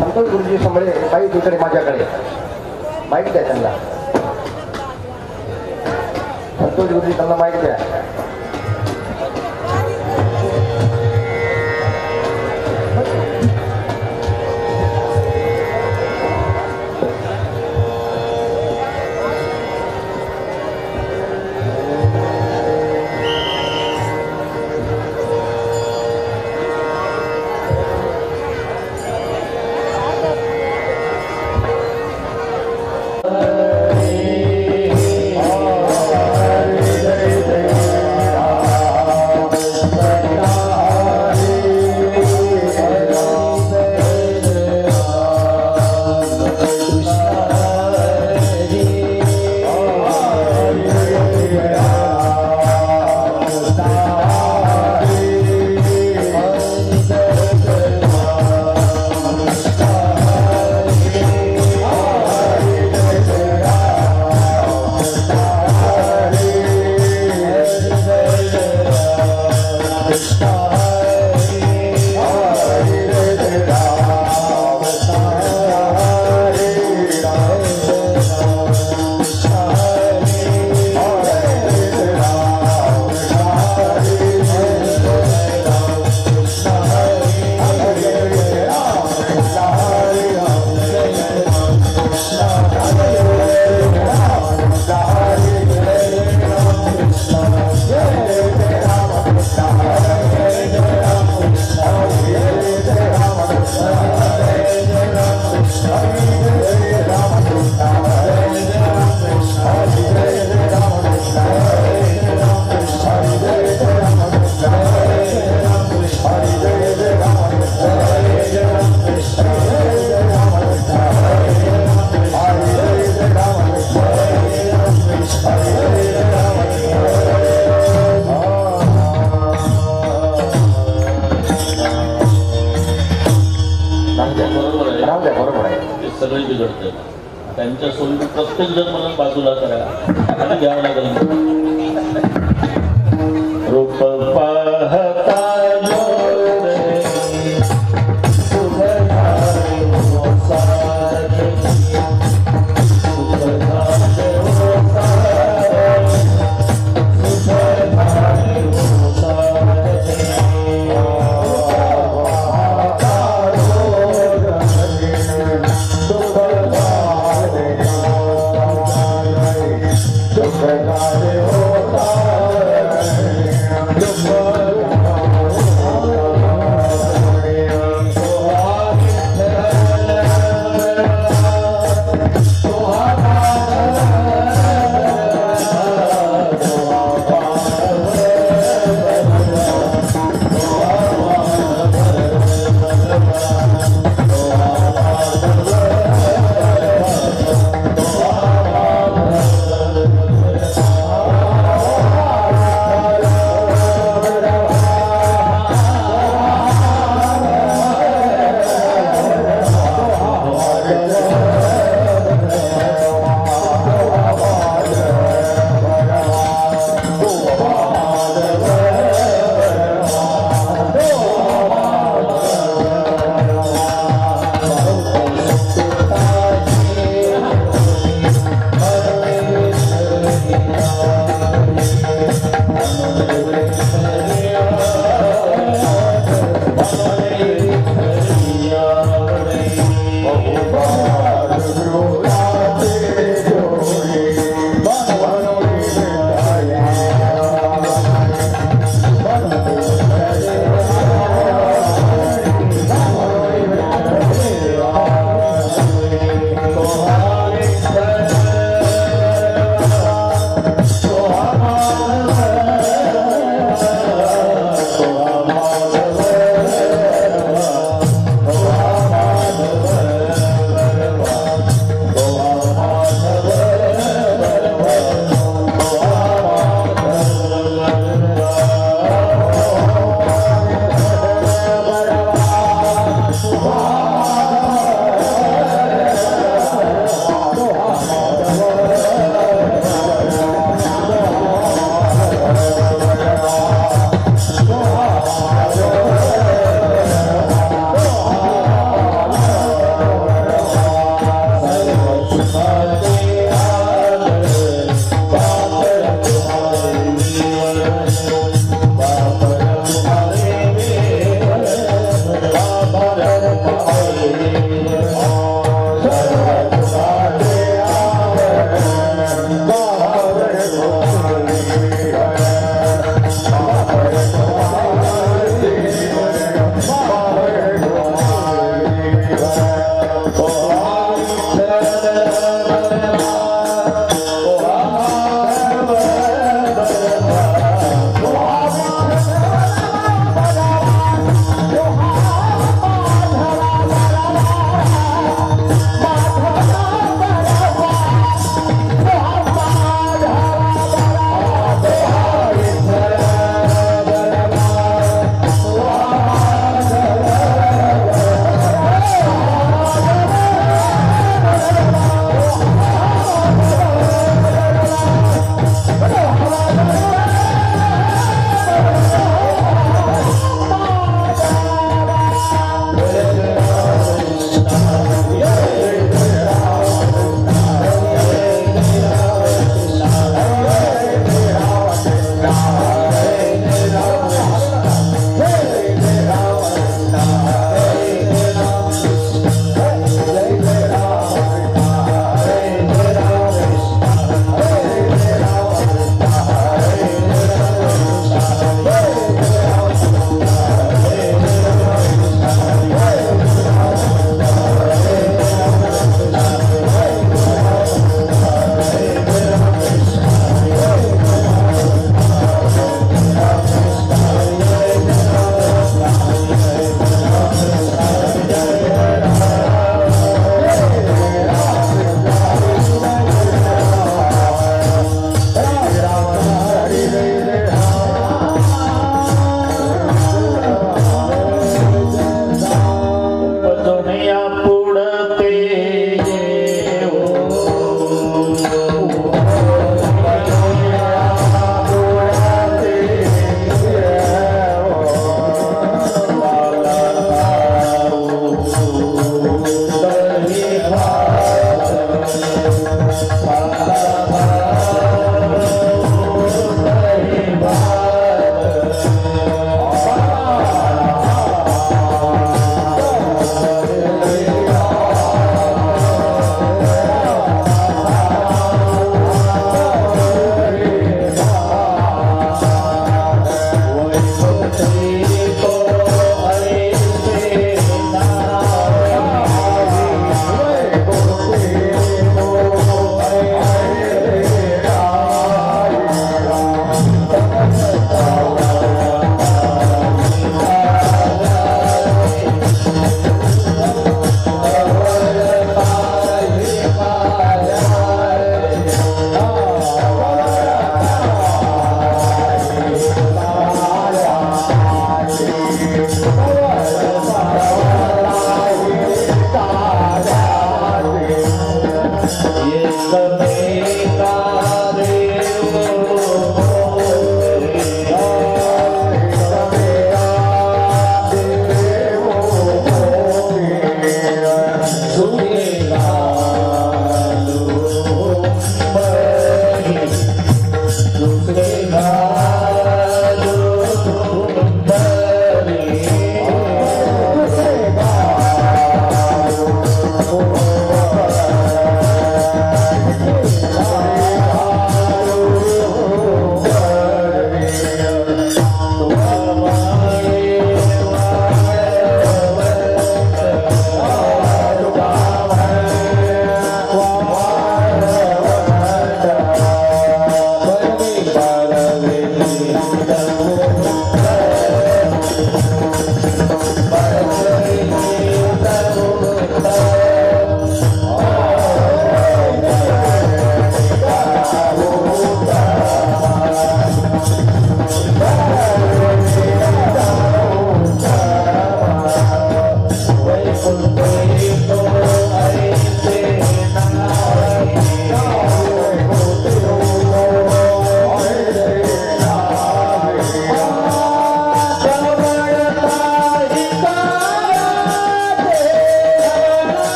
संतोष गुरुजी समोर माईक इकडे माझ्याकडे माईक द्या त्यांना. संतोष गुरुजी त्यांना माईक द्या. त्यांच्या सोयी प्रत्येक जण मला बाजूला करा आणि घ्यावं लागेल. रूप पाहता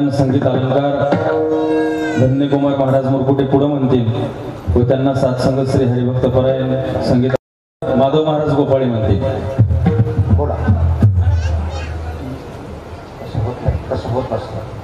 गायन संगीत अलंकार धन्यकुमार महाराज मुरकुटे पुढे म्हणतील व त्यांना साथसंगत श्री हरिभक्तपरायण संगीत माधव महाराज गोपाळी म्हणतील. बोला. कसं होत नाही, कसं होत नसतं.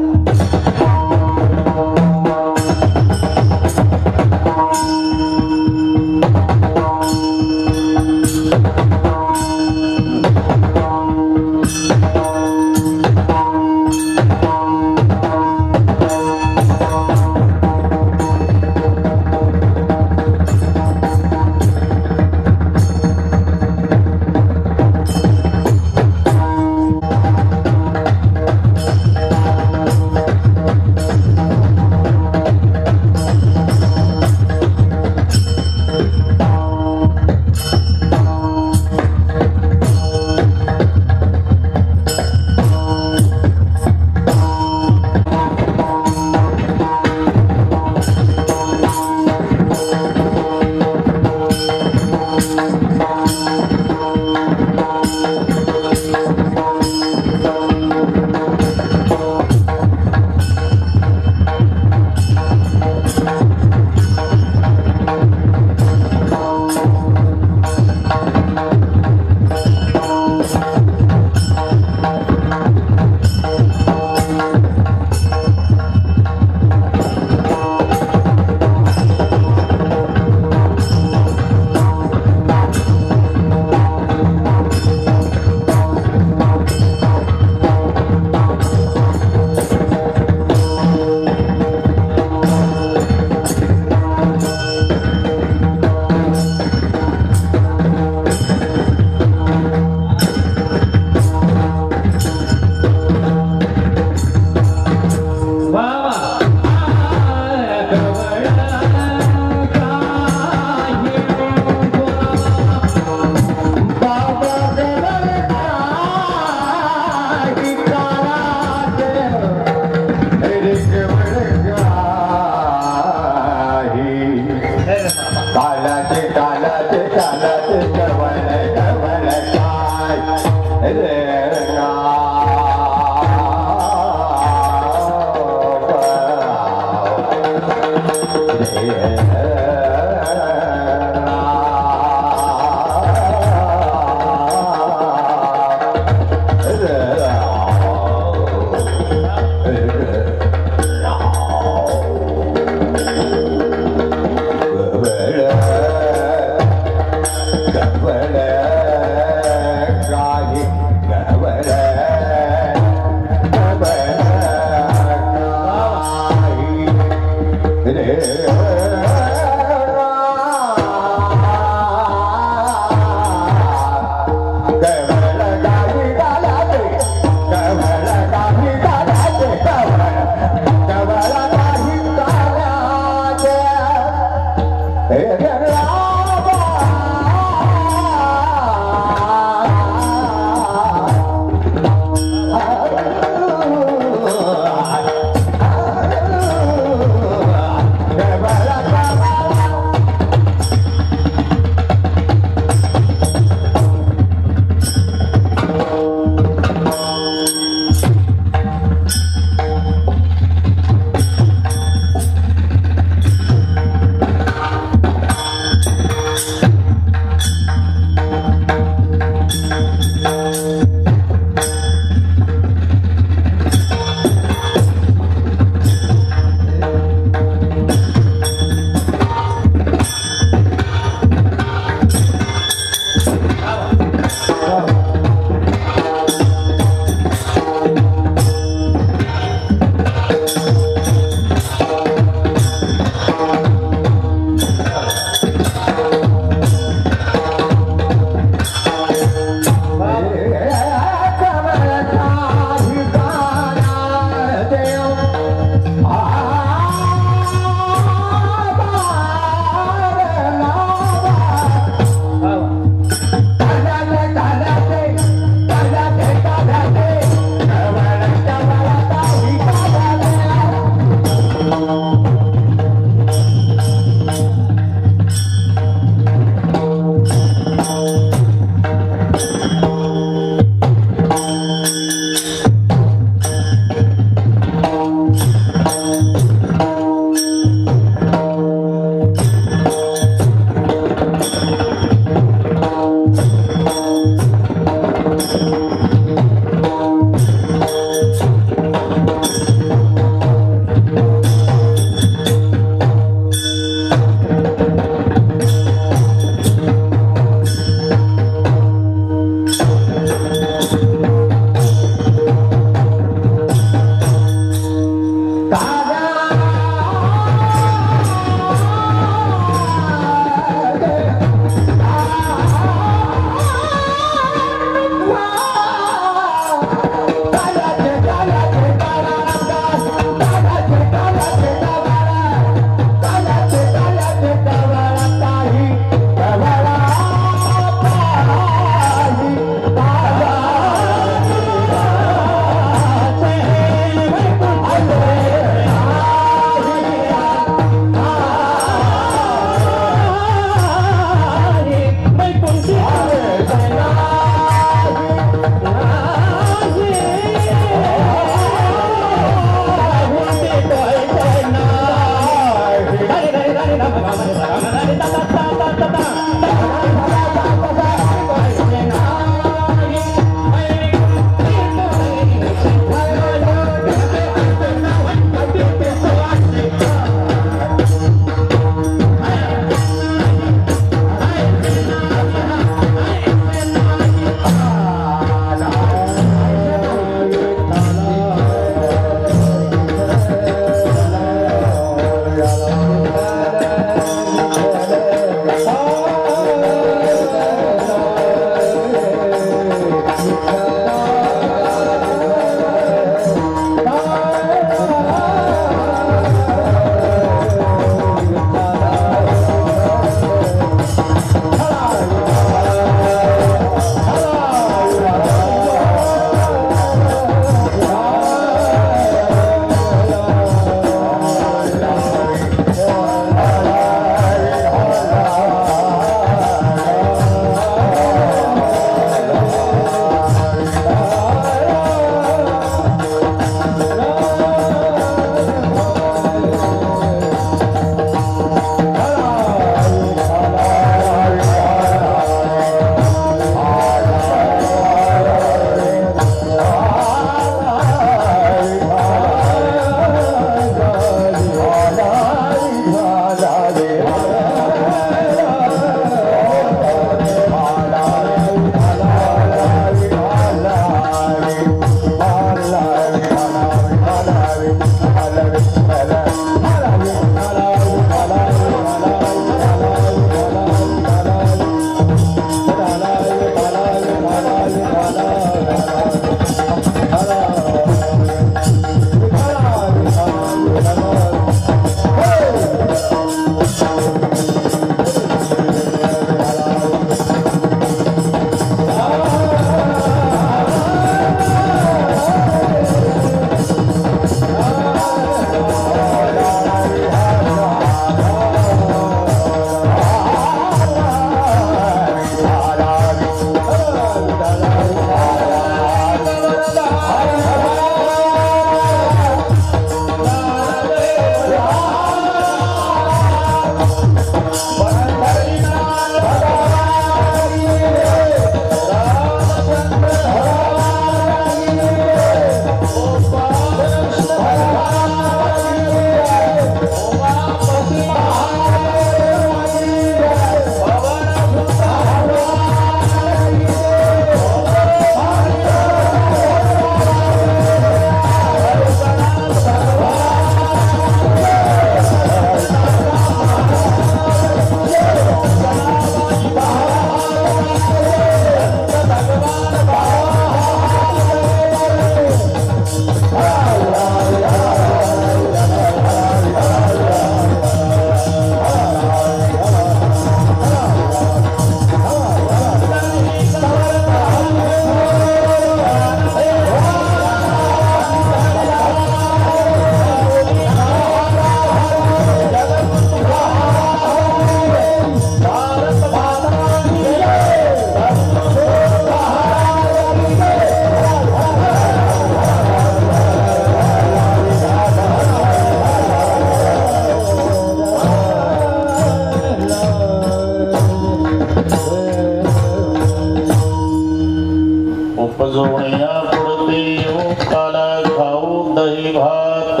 उपजवण्या पुरते काला खाऊ दही भात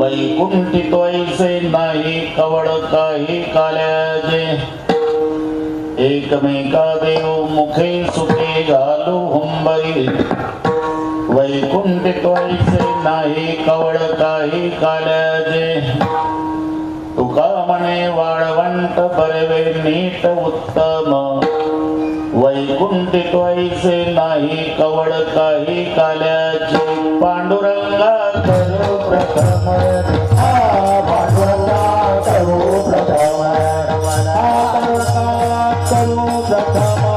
वैकुंठी तोयसे नाही कवड काही काल्याजे एकमेका देव मुखे सुखे घालू हुंबई वैकुंठी तोयसे नाही कवड काही काल्याजे तुका म्हणे वाळवंट बरवे नीट उत्तम वैकुंठी तोयसे नाही कवड काही काल्याचे पांडुरंगा करू प्रथम पांडुरंगा करू प्रथम करू प्रथम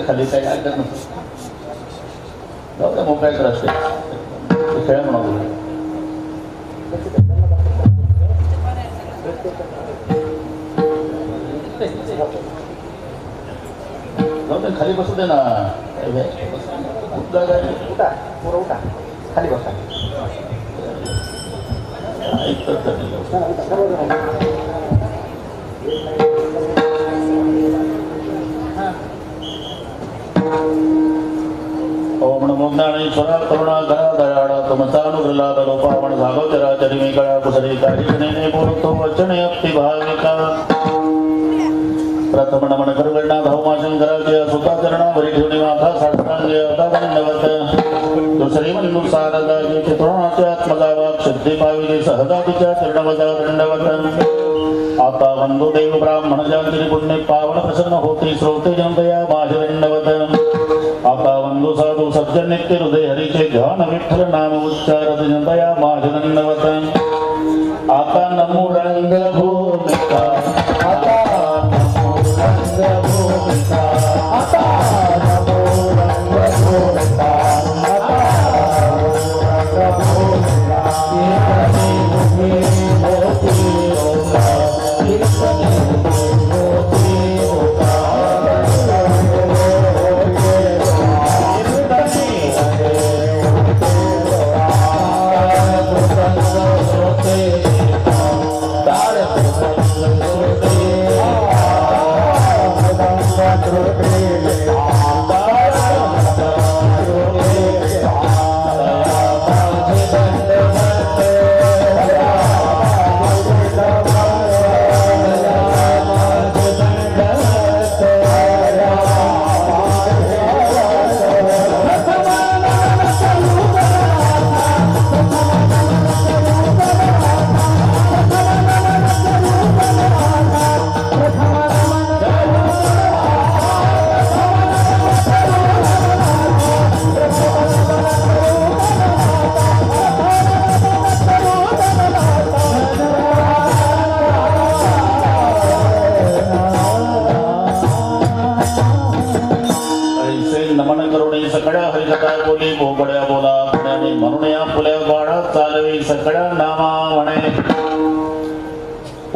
खाली काही ऐकत नसतं जाऊ द्या मोकळ्याच रस्ते खेळ म्हणा जाऊ दे खाली बसू दे ना उठा पुरं उठा खाली बसा ओम नमो ज्ञानेश्वरा करुणा करा दयाळा तुमचानुग्रलाद लोपावण भागवतरा चरिमी कळा कुसरी कारिकणे बोलतो वचने अक्ति भाविका प्रथम नमन करगणा भावमा शंकराच्या सुताचरणा वरी ठेवणी माथा साष्टांगे अदादंडवत दुसरी मनु सारदाचे चित्रोणाचे आत्मजावा शुद्धी पाविले सहजातीच्या चरणवजा दंडवत आता वंदो देव ब्राह्मण जाती पुण्य पावन प्रसन्न होते श्रोते जनतया माशदंडवत आता वंदो साधु सज्जन नित्य हृदय हरीचे ध्यान विठ्ठल नाम उच्चारत जनतया माशदंडवत आता नमो रंग भूमिका आता नमो रंग भूमिका आता नमो रंग भूमिका आता रंग भूमिका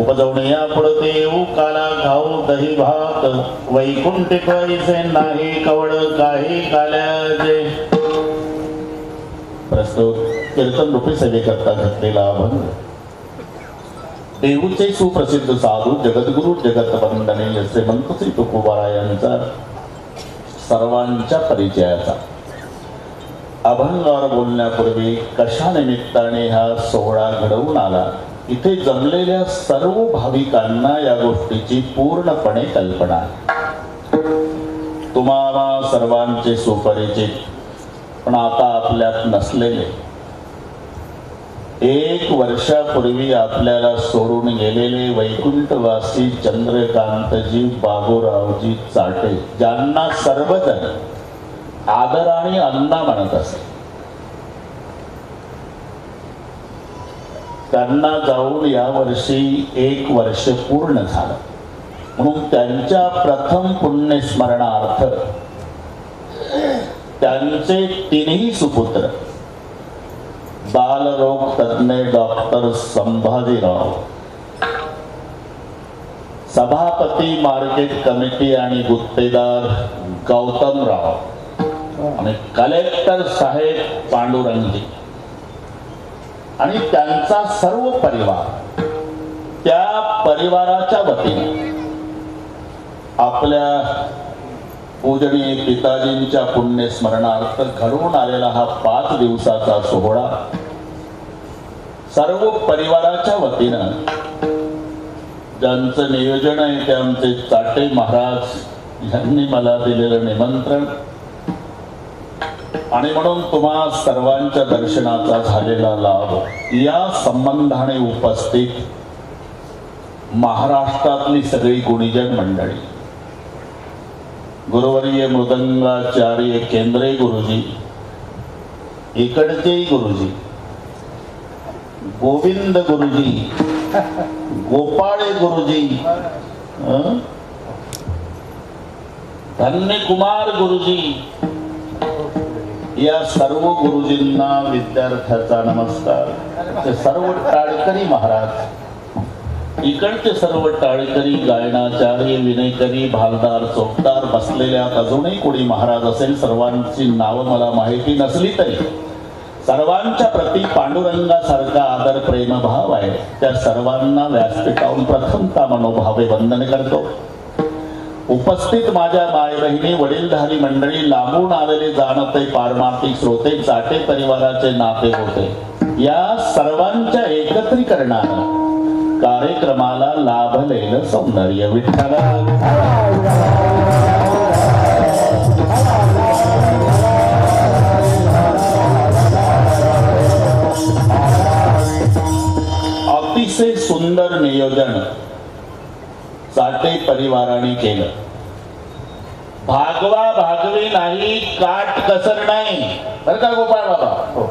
उपजवण्या पुरते काला खाऊ दही भात वैकुंठी तोयसे नाही कवड काही काल्याजे प्रस्तुत कीर्तन रूपी सेवेकरता घटलेला अभंग देऊचे सुप्रसिद्ध साधू जगद्गुरु जगतवंदनीय श्रीमंत श्री तुकोबारा यांचा सर्वांच्या परिचयाचा अभंगावर बोलण्यापूर्वी कशा निमित्ताने हा सोहळा घडवून आला इथे जमलेल्या सर्व भाविकांना या गोष्टीची पूर्णपणे कल्पना तुम्हाला सर्वांचे सुपरिचित पण आता आपल्यात नसलेले 1 वर्षापूर्वी आपल्याला सोडून गेलेले वैकुंठवासी चंद्रकांतजी बाबूरावजी चाटे, ज्यांना सर्वजण आदराने अण्णा म्हणत असे, त्यांना जाऊन या वर्षी 1 वर्ष पूर्ण झालं. म्हणून त्यांच्या प्रथम पुण्यस्मरणार्थ त्यांचे 3ही सुपुत्र बालरोग तज्ञ डॉक्टर संभाजीराव, सभापती मार्केट कमिटी आणि गुत्तेदार गौतमराव आणि कलेक्टर साहेब पांडुरंगजी आणि त्यांचा सर्व परिवार, त्या परिवाराच्या वतीने आपल्या पूजनीय पिताजींच्या पुण्यस्मरणार्थ घडून आलेला हा 5 दिवसाचा सोहळा सर्व परिवाराच्या वतीनं, ज्यांचं नियोजन आहे ते आमचे चाटे महाराज यांनी मला दिलेलं निमंत्रण आणि म्हणून तुम्हा सर्वांच्या दर्शनाचा झालेला लाभ, या संबंधाने उपस्थित महाराष्ट्रातली सगळी गुणीजन मंडळी, गुरुवर्य मृदंगाचार्य केंद्रे गुरुजी, इकडचे गुरुजी, गोविंद गुरुजी, गोपाळे गुरुजी, धन्यकुमार गुरुजी, या सर्व गुरुजींना विद्यार्थ्याचा नमस्कार. ते सर्व टाळकरी महाराज, इकडचे सर्व टाळकरी, गायनाचार्य, विनयकरी, भालदार, चोपदार, बसलेल्या अजूनही कोणी महाराज असेल, सर्वांची नावं मला माहिती नसली तरी सर्वांच्या प्रती पांडुरंगासारखा आदर प्रेमभाव आहे. त्या सर्वांना व्यासपीठावरून प्रथमतः मनोभावे वंदन करतो. उपस्थित माझ्या माय बहिणी, वडीलधारी मंडळी, लांबून आलेले जाणते पारमार्थिक श्रोते, चाटे परिवाराचे नाते होते, या सर्वांच्या एकत्रीकरणानं कार्यक्रमाला लाभलेलं सौंदर्य. विठ्ठला अतिशय सुंदर नियोजन चाटे परिवाराने केलं. भागवा भागवी नाही, काट कसर नाही, बरं का गोपाळ बाबा.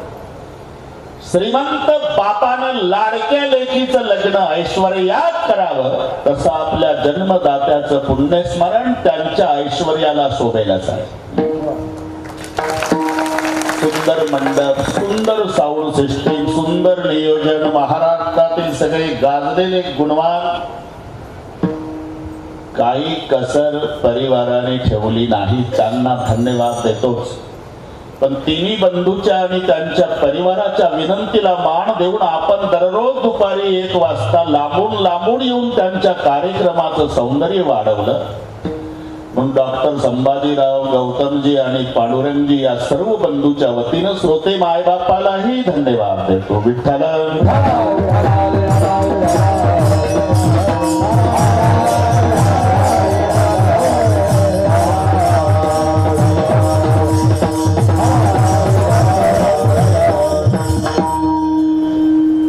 श्रीमंत बापानं लाडक्या लेकीचं लग्न ऐश्वर्यात करावं, तसं आपल्या जन्मदात्याचं पुण्यस्मरण त्यांच्या ऐश्वर्याला शोभेलच आहे. सुंदर मंडप, सुंदर साऊंड सिस्टीम, सुंदर नियोजन, महाराष्ट्रातील सगळे गाजलेले गुणवान, काही कसर परिवाराने ठेवली नाही. त्यांना धन्यवाद देतोच. पण तिन्ही बंधूच्या आणि त्यांच्या परिवाराच्या विनंतीला मान देऊन आपण दररोज दुपारी 1 वाजता लांबून लांबून येऊन त्यांच्या कार्यक्रमाचं सौंदर्य वाढवलं. म्हणून डॉक्टर संभाजीराव, गौतमजी आणि पांडुरंगजी या सर्व बंधूच्या वतीनं श्रोते मायबापालाही धन्यवाद देतो. विठ्ठला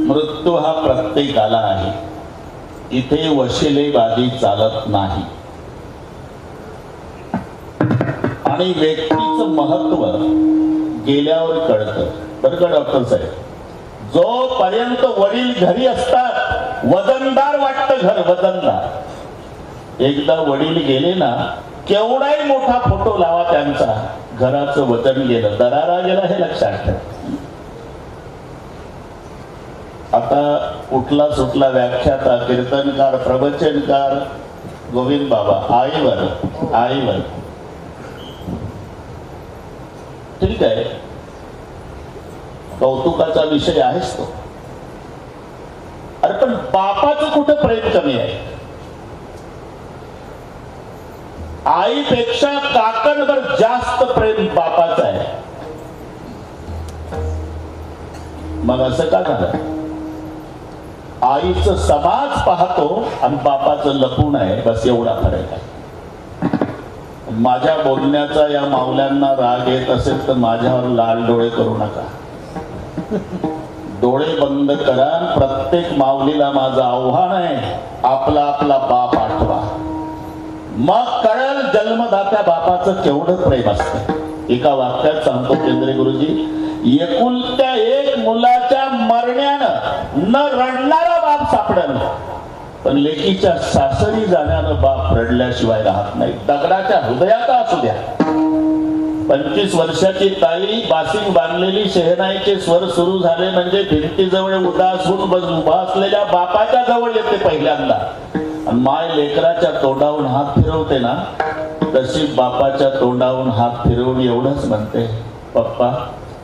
मृत्यू हा प्रत्येकाला आहे. इथे वशिलेबाजी चालत नाही आणि व्यक्तीचं महत्व गेल्यावर कळतं. बरं का डॉक्टर साहेब, जोपर्यंत वडील घरी असतात वजनदार वाटतं घर, वजनदार. एकदा वडील गेले ना, केवढाही मोठा फोटो लावा त्यांचा, घराचं वजन गेलं, दरारा गेला हे लक्षात ठेवा. आता उठला सुटला व्याख्याता, कीर्तनकार, प्रवचनकार गोविंद बाबा, आईवर ठीक आहे, कौतुकाचा विषय आहेच तो. अरे पण बापाचं कुठं प्रेम कमी आहे? आईपेक्षा काकांवर जास्त प्रेम बापाचं आहे. मग असं का झालं? आईचं समाज पाहतो आणि बापाचं लपून आहे, बस एवढा फरक आहे. माझ्या बोलण्याचा या माऊल्यांना राग येत असेल तर माझ्यावर लाल डोळे करू नका. डोळे बंद करा. प्रत्येक माऊलीला माझं आव्हान आहे, आपला आपला बाप आठवा. मग कळेल जन्मदात्या बापाचं केवढं प्रेम असतं. एका वाक्यात सांगतो केंद्रे गुरुजी, एकुलत्या एक मुलाच्या मरण्यानं न रडणारा बाप सापडेल, पण लेकीच्या सासरी जाण्यानं बाप रडल्याशिवाय राहत नाही. दगडाच्या हृदयाचा असू द्या. 25 वर्षाची ताई बासिंग बांधलेली शहनाईचे स्वर सुरू झाले म्हणजे भिंतीजवळ उदास होऊन उभा असलेल्या बापाच्या जवळ येते पहिल्यांदा. आणि माय लेकराच्या तोंडावरून हात फिरवते ना, तशी बापाच्या तोंडावरून हात फिरवून एवढंच म्हणते, पप्पा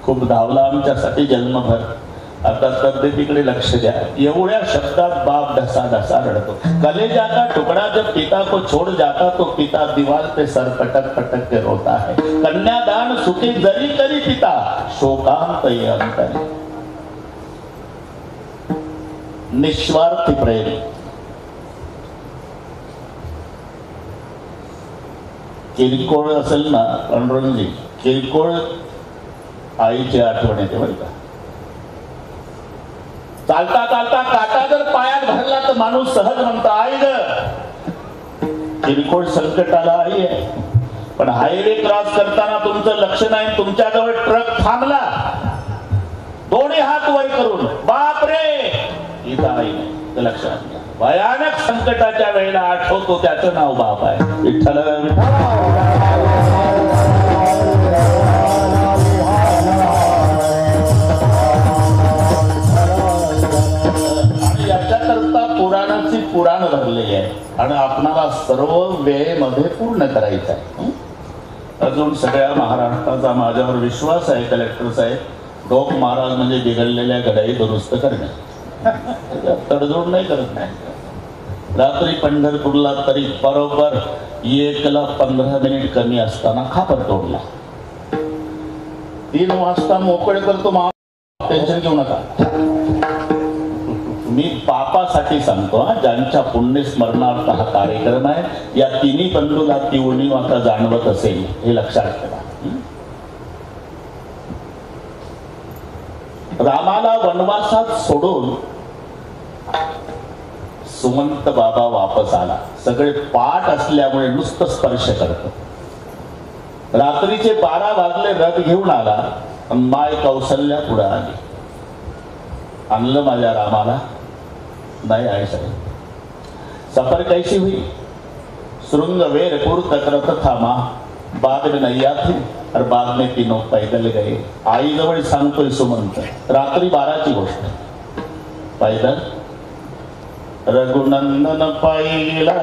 खूप धावला आमच्यासाठी जन्मभर, आता तब्येतीकडे लक्ष द्या. एवढ्या शब्दात बाप ढसा ढसा रडतो. कलेजा का टुकड़ा जब पिता को छोड़ जाता तो पिता दीवार पे सर पटक पटक के रोता है. कन्यादान सुखी जरी करी पिता, शोकांत ये अंतरी. निस्वार्थी प्रेम. किरकोळ असेल ना पांडुरंगजी, किरकोळ आईची आठवण येते बरं का. चालता चालता काटा जर पायात भरला तर माणूस सहज म्हणतो आई ग. किरकोळ संकटाला आई आहे. पण हायवे क्रॉस करताना तुमचं लक्ष नाही, तुमच्याजवळ ट्रक थांबला, दोन्ही हात वर करून बाप रे, इथं आई नाही, ते लक्षात घ्या. भयानक संकटाच्या वेळेला आठवतो त्याचं नाव बाप आहे. विठ्ठल पुराणाची पुराण भरलेली आहे आणि आपणाला सर्व वेळेमध्ये पूर्ण करायचं आहे. अजून सगळ्या महाराष्ट्राचा माझ्यावर विश्वास आहे कलेक्टर साहेब, डोक महाराज म्हणजे बिघडलेल्या घड्याळी दुरुस्त करणे, तडजोड नाही करत नाही. रात्री पंढरपूरला तरी बरोबर 1:15 कमी असताना खापर तोडला. 3 वाजता मोकळे करतो, टेन्शन घेऊ नका. मी पापासाठी सांगतो हा, ज्यांच्या पुण्यस्मरणार्थ हा कार्यक्रम आहे. या तिन्ही बंधूला ती उणीव आता जाणवत असेल हे लक्षात ठेवा. रामाला वनवासात सोडून सुमंत बाबा वापस आला. सगळे पाठ असल्यामुळे नुसतं स्पर्श करतो. रात्रीचे 12 वाजले, रथ घेऊन आला. माय कौशल्या पुढे आली. आणलं माझ्या रामाला? नहीं आई साहब. सफर कैसी हुई? श्रृंग वेरपुर तक रथ थामा, बाद में नैया थी और बाद में तीनों पैदल गए. आई जवळ सांगतोय सुमंत, रात्री 12ची गोष्ट. पैदल रघुनंदन पायी गेला,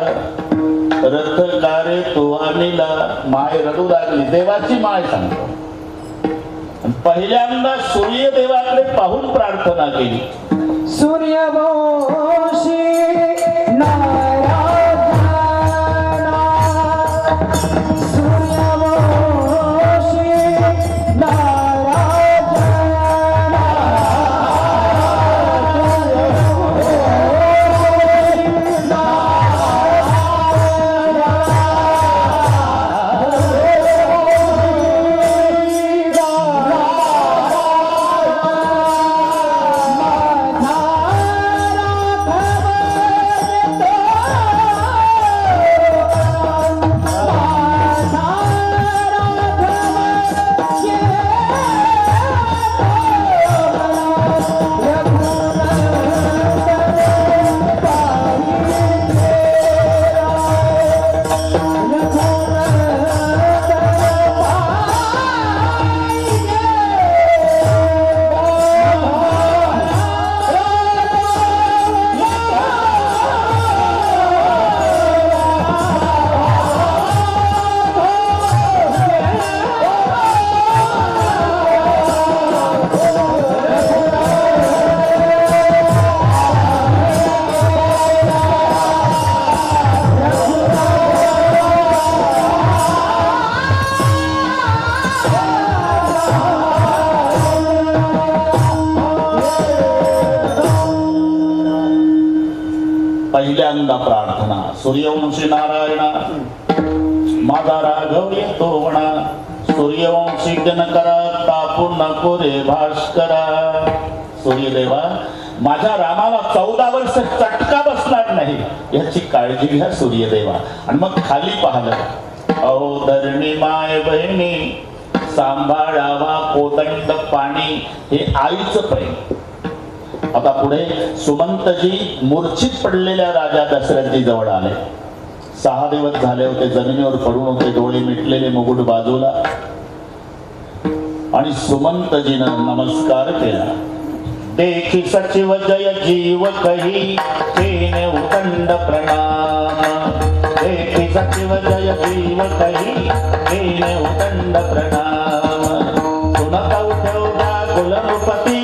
रथ कारे तो आणला. माय रडू लागली. देवाची माय सांगतो. पहिल्यांदा सूर्यदेवाकडे पाहून प्रार्थना केली. सूर्यवंशी नारायणा, सूर्यवंशी नारायणा, पहिल्यांदा प्रार्थना. सूर्यवंशी नारायणा, माझा राघव येतो म्हणा. सूर्यवंशी जनकरा, तापू नको रे भास्करा. सूर्यदेवा, माझ्या रामाला 14 वर्ष चटका बसणार नाही याची काळजी घ्या सूर्यदेवा. आणि मग खाली पाहिलं, अहो धरणी माय बहिणी सांभाळावा कोदंड पाणी, हे आईचं प्रेम. आता पुढे सुमंतजी मूर्छित पडलेल्या राजा दशरथजी जवळ आले. 6 दिवस झाले होते, जमिनीवर पडून होते, डोळे मिटलेले, मुकुट बाजूला. आणि सुमंतजीनं नमस्कार केला. देखी सचिव जय जीव कही तेने उदंड प्रणाम. देखी सचिव जय जीव कही तेने उदंड प्रणाम. सुनता उठवला कुलपती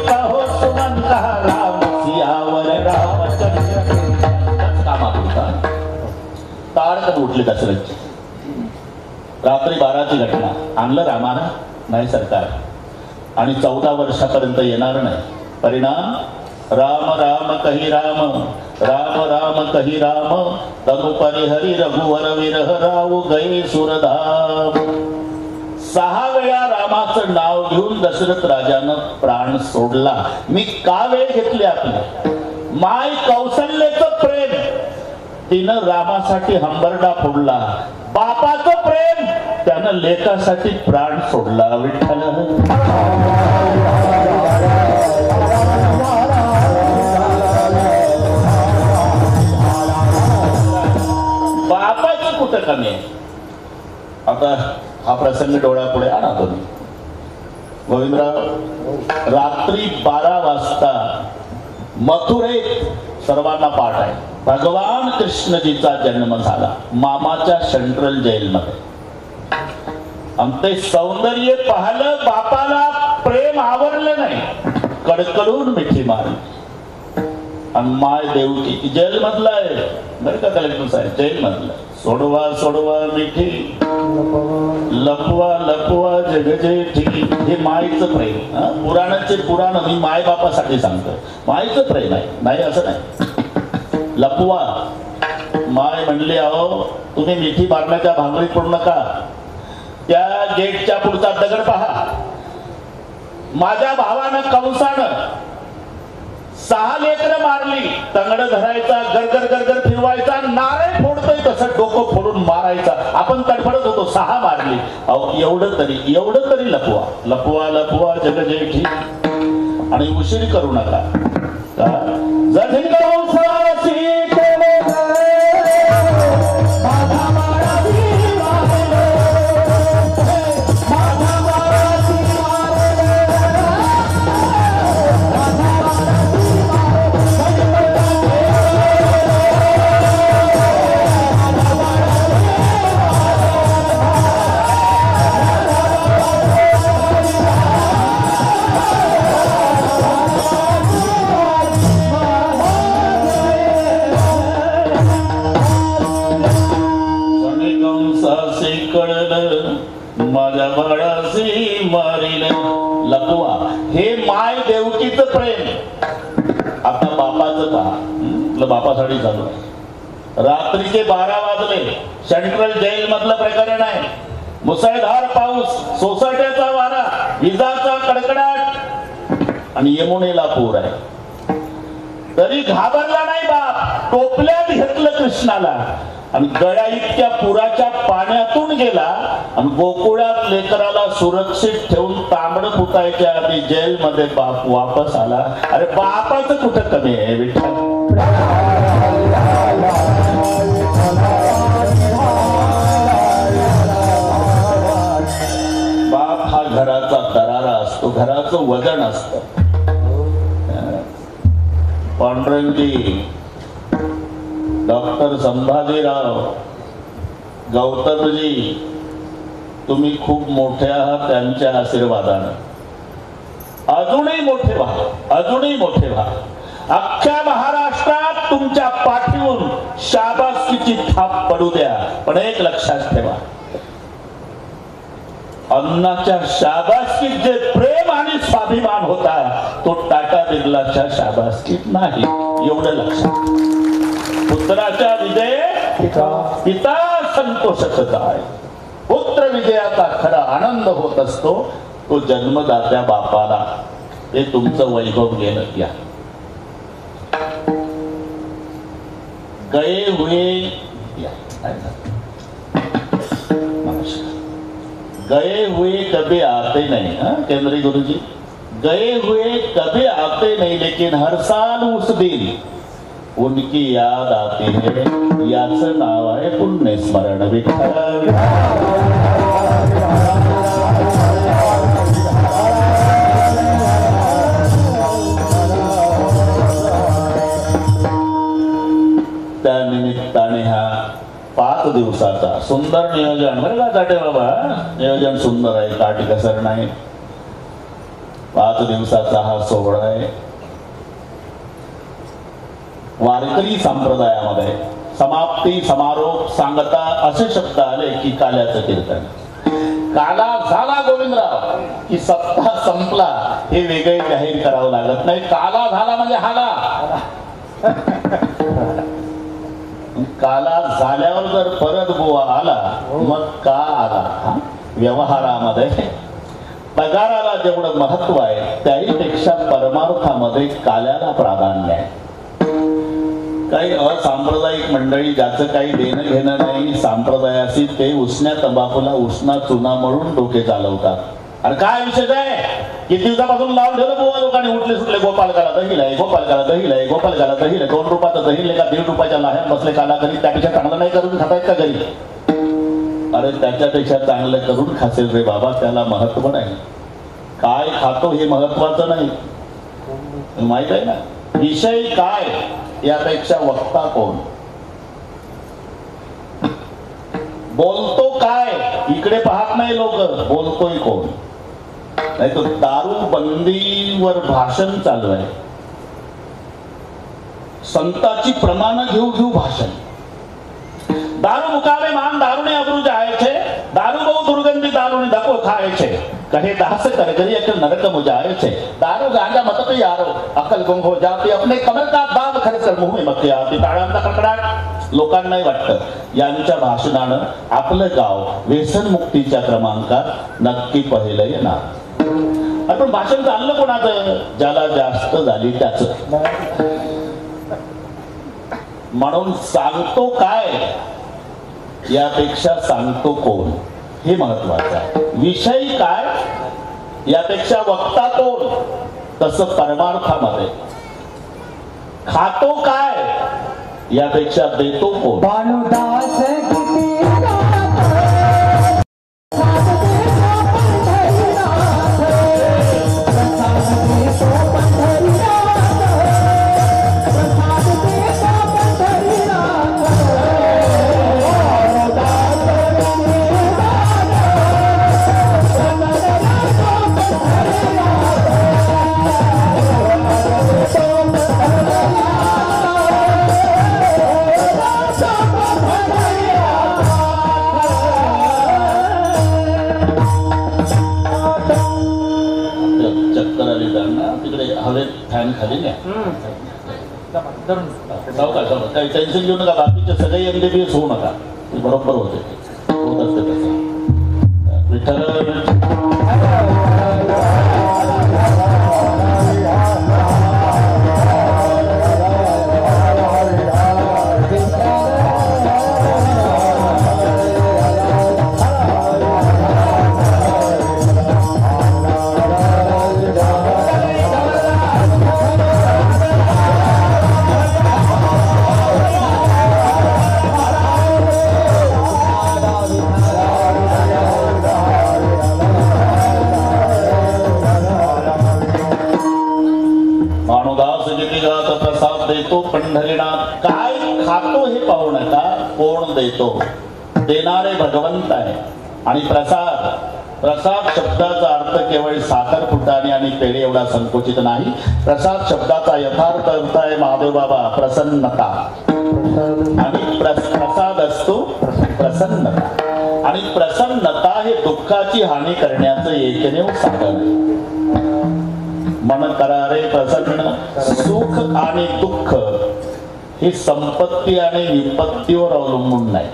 कहो सुमंत राम सियावर रामचंद्र. कामापुरता ताडकन उठले दशरथजी. रात्री 12ची घटना. आणलं रामानं? नाही सरकार. आणि 14 वर्षापर्यंत येणार नाही. परिणाम राम राम कही राम, राम राम कही राम, तनु परिहरी रघुवर विरह राव गये सुरधाम. 6 वेळा रामाचं नाव घेऊन दशरथ राजानं प्राण सोडला. मी का वेळ घेतली आपली? माय कौशल्याचं प्रेम, तिनं रामासाठी हंबरडा फोडला. बापाचं प्रेम, त्यानं लेकासाठी प्राण सोडला. विठ्ठल बापाचं कुठं कमी आहे? आता हा प्रसंग डोळ्यापुढे आणा तुम्ही. गोविंदराव, रात्री 12 वाजता मथुरेत सर्वांना पाठ आहे, भगवान कृष्णजीचा जन्म झाला मामाच्या सेंट्रल जेलमध्ये. आणि ते सौंदर्य पाहिलं, बापाला प्रेम आवरलं नाही, कडकडून मिठी मारली. आणि माय देवकी जेल मधला आहे बरं का कलेक्टर साहेब, जेल मधला. सोडवा सोडवा मिठी, लपवा लपवा जगजेठी, हे मायचं प्रेम. पुराणाचे पुराण मी माय बापासाठी सांगतो. मायचं प्रेम आहे, नाही असं नाही. लपवा. माय म्हणली, अहो तुम्ही मिठी मारण्याच्या भांगडीत पडू नका. त्या गेटच्या पुढचा दगड पहा. माझ्या भावानं कंसानं 6 लेकरं मारली. तंगड धरायचा, गरगर गरगर फिरवायचा, नारळ फोडतोय तसं डोकं फोडून मारायचा. आपण तडफडत होतो, 6 मारली. अहो एवढं तरी लपवा. लपवा लपवा जगजेठी. आणि उशीर करू नका. माझ्या बाळाशी मारिल. लपवा. हे माय देवकीचं प्रेम. आता बापाचं पहा. आपलं बापासाठी चालू आहे. रात्रीचे 12 वाजले. सेंट्रल जेल मधलं प्रकरण आहे. मुसळधार पाऊस, सोसाट्याचा वारा, विजाचा कडकडाट आणि यमुनेला पूर आहे. तरी घाबरला नाही बाप. टोपल्यात घेतलं कृष्णाला आणि गळ्या इतक्या पुराच्या पाण्यातून गेला आणि गोकुळात लेकराला सुरक्षित ठेवून तांबड फुटायच्या आधी जेल मध्ये बाप वापस आला. अरे बापाचं कुठं कमी आहे विठ्ठल? बाप हा घराचा दरारा असतो, घराचं वजन असतं. पांडुरंगजी, डॉक्टर संभाजीराव, गौतमजी, तुम्ही खूप मोठे आहात. त्यांच्या आशीर्वादानं अजूनही मोठे व्हा, अजूनही मोठे व्हा. अख्ख्या महाराष्ट्रात तुमच्या पाठीवरून शाबासकीची थाप पडू द्या. पण एक लक्षात ठेवा, अन्नाच्या शाबासकीत जे प्रेम आणि स्वाभिमान होता तो टाटा बिर्लाच्या शाबासकीत नाही. एवढं लक्षात. पुत्राच्या विजय पिता संतोषच आहे. पुत्र विजयाचा खरा आनंद होत असतो तो जन्मदात्या बापाला. ते तुमचं वैभव गेलं. या गए हुए या नमस्कार. गए हुए कभी आते नहीं. केंद्रीय गुरुजी, गए हुए कभी आते नहीं लेकिन हर साल उस दिन उनकी याद आती है. याचं नाव आहे पुण्य स्मरण. विठ्ठल त्या निमित्ताने हा 5 दिवसाचा सुंदर नियोजन. बरं का काटे बाबा, नियोजन सुंदर आहे, काठी कसर नाही. 5 दिवसाचा हा सोहळा आहे. वारकरी संप्रदायामध्ये समाप्ती समारोप सांगता असे शब्द आले की काल्याचं कीर्तन. काला झाला गोविंदराव की सप्ताह संपला हे वेगळे जाहीर करावं लागत नाही. काला झाला म्हणजे हाला. काला झाल्यावर जर परत गोवा आला मग का आला. व्यवहारामध्ये पगाराला जेवढं महत्व आहे त्याहीपेक्षा परमार्थामध्ये काल्याला प्राधान्य आहे. काही असांप्रदायिक मंडळी ज्याचं काही देणं घेणं नाही संप्रदायाशी ते उसण्या तंबाखूला उसना चुना म्हणून डोके चालवतात. अरे काय विषय आहे. किती दिवसापासून लावून ठेवलं गोवा लोकांनी. उठले सुटले गोपालकाला दही आहे, गोपालकाला दही आहे, गोपालकाला दही आहे. 2 रुपयाचं दही का 1.5 रुपयाच्या लाह्यात बसले काला घरी. त्यापेक्षा चांगलं नाही करून खातायत का घरी. अरे त्याच्यापेक्षा चांगलं करून खासेल रे बाबा. त्याला महत्व नाही. काय खातो हे महत्वाचं नाही. माहित आहे ना. विषय काय यापेक्षा वक्ता कोण, बोलतो काय इकडे पाहत नाही लोक. बोलतोय कोण. नाही तो दारू बंदीवर भाषण चालू आहे. संताची प्रमाण घेऊ घेऊ भाषण. दारू मुकावे मान दारूने अब्रू जायचे. दारू बहु दुर्गंधी दारूने धको खायचे. कहे दास कर गरी अकल नरक मुझाए छे. दारू गांजा मत पे यारो अकल गुम हो जाती. अपने कमर का दाब खर्च मुंह में मत आती. टाळ्यांचा कडकडाट लोकांनाही वाटतं यांच्या भाषणानं आपलं गाव व्यसनमुक्तीच्या क्रमांकात नक्की पहिलं येणार. आपण भाषण चाललं कोणाचं. ज्याला जास्त झाली त्याच. म्हणून सांगतो काय यापेक्षा सांगतो कोण हे महत्वाचं आहे. विषय काय यापेक्षा वक्ता कोण. तसं परमार्थामध्ये खातो काय यापेक्षा देतो कोण. भानुदास किती फॅन खाली न्या. काही टेन्शन घेऊ नका. बाकीचे सगळे MBBS होऊ नका. बरोबर होते होत असते तसं. विठ्ठल देतो पंढरीनाथ. काय खातो हे पाहू नका. कोण देतो. देणारे भगवंत आहे. आणि प्रसाद. प्रसाद शब्दाचा अर्थ केवळ साखर फुटाणे आणि पेढे एवढा संकोचित नाही. प्रसाद शब्दाचा यथार्थ अर्थ आहे महादेव बाबा प्रसन्नता. आणि प्रसाद असतो प्रसन्नता. आणि प्रसन्नता हे दुःखाची हानी करण्याचं एकमेव साधन आहे. मन करारे प्रसन्न. सुख आणि दुःख ही संपत्ती आणि विपत्तीवर अवलंबून नाही.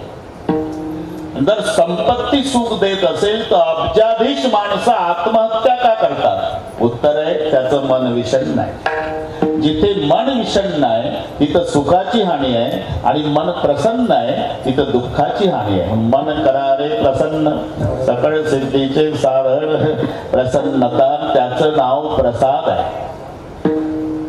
जर संपत्ती सुख देत असेल तर अब्जाधीश माणसं आत्महत्या का करतात. उत्तर आहे त्याचं त्याचं मन विषण्ण आहे. जिथे मन विषण्ण आहे तिथं सुखाची हानी आहे आणि मन प्रसन्न आहे तिथं दुःखाची हानी आहे. मन करारे प्रसन्न सकळ सिद्धीचे साधन प्रसन्नता, त्याचं नाव प्रसाद आहे.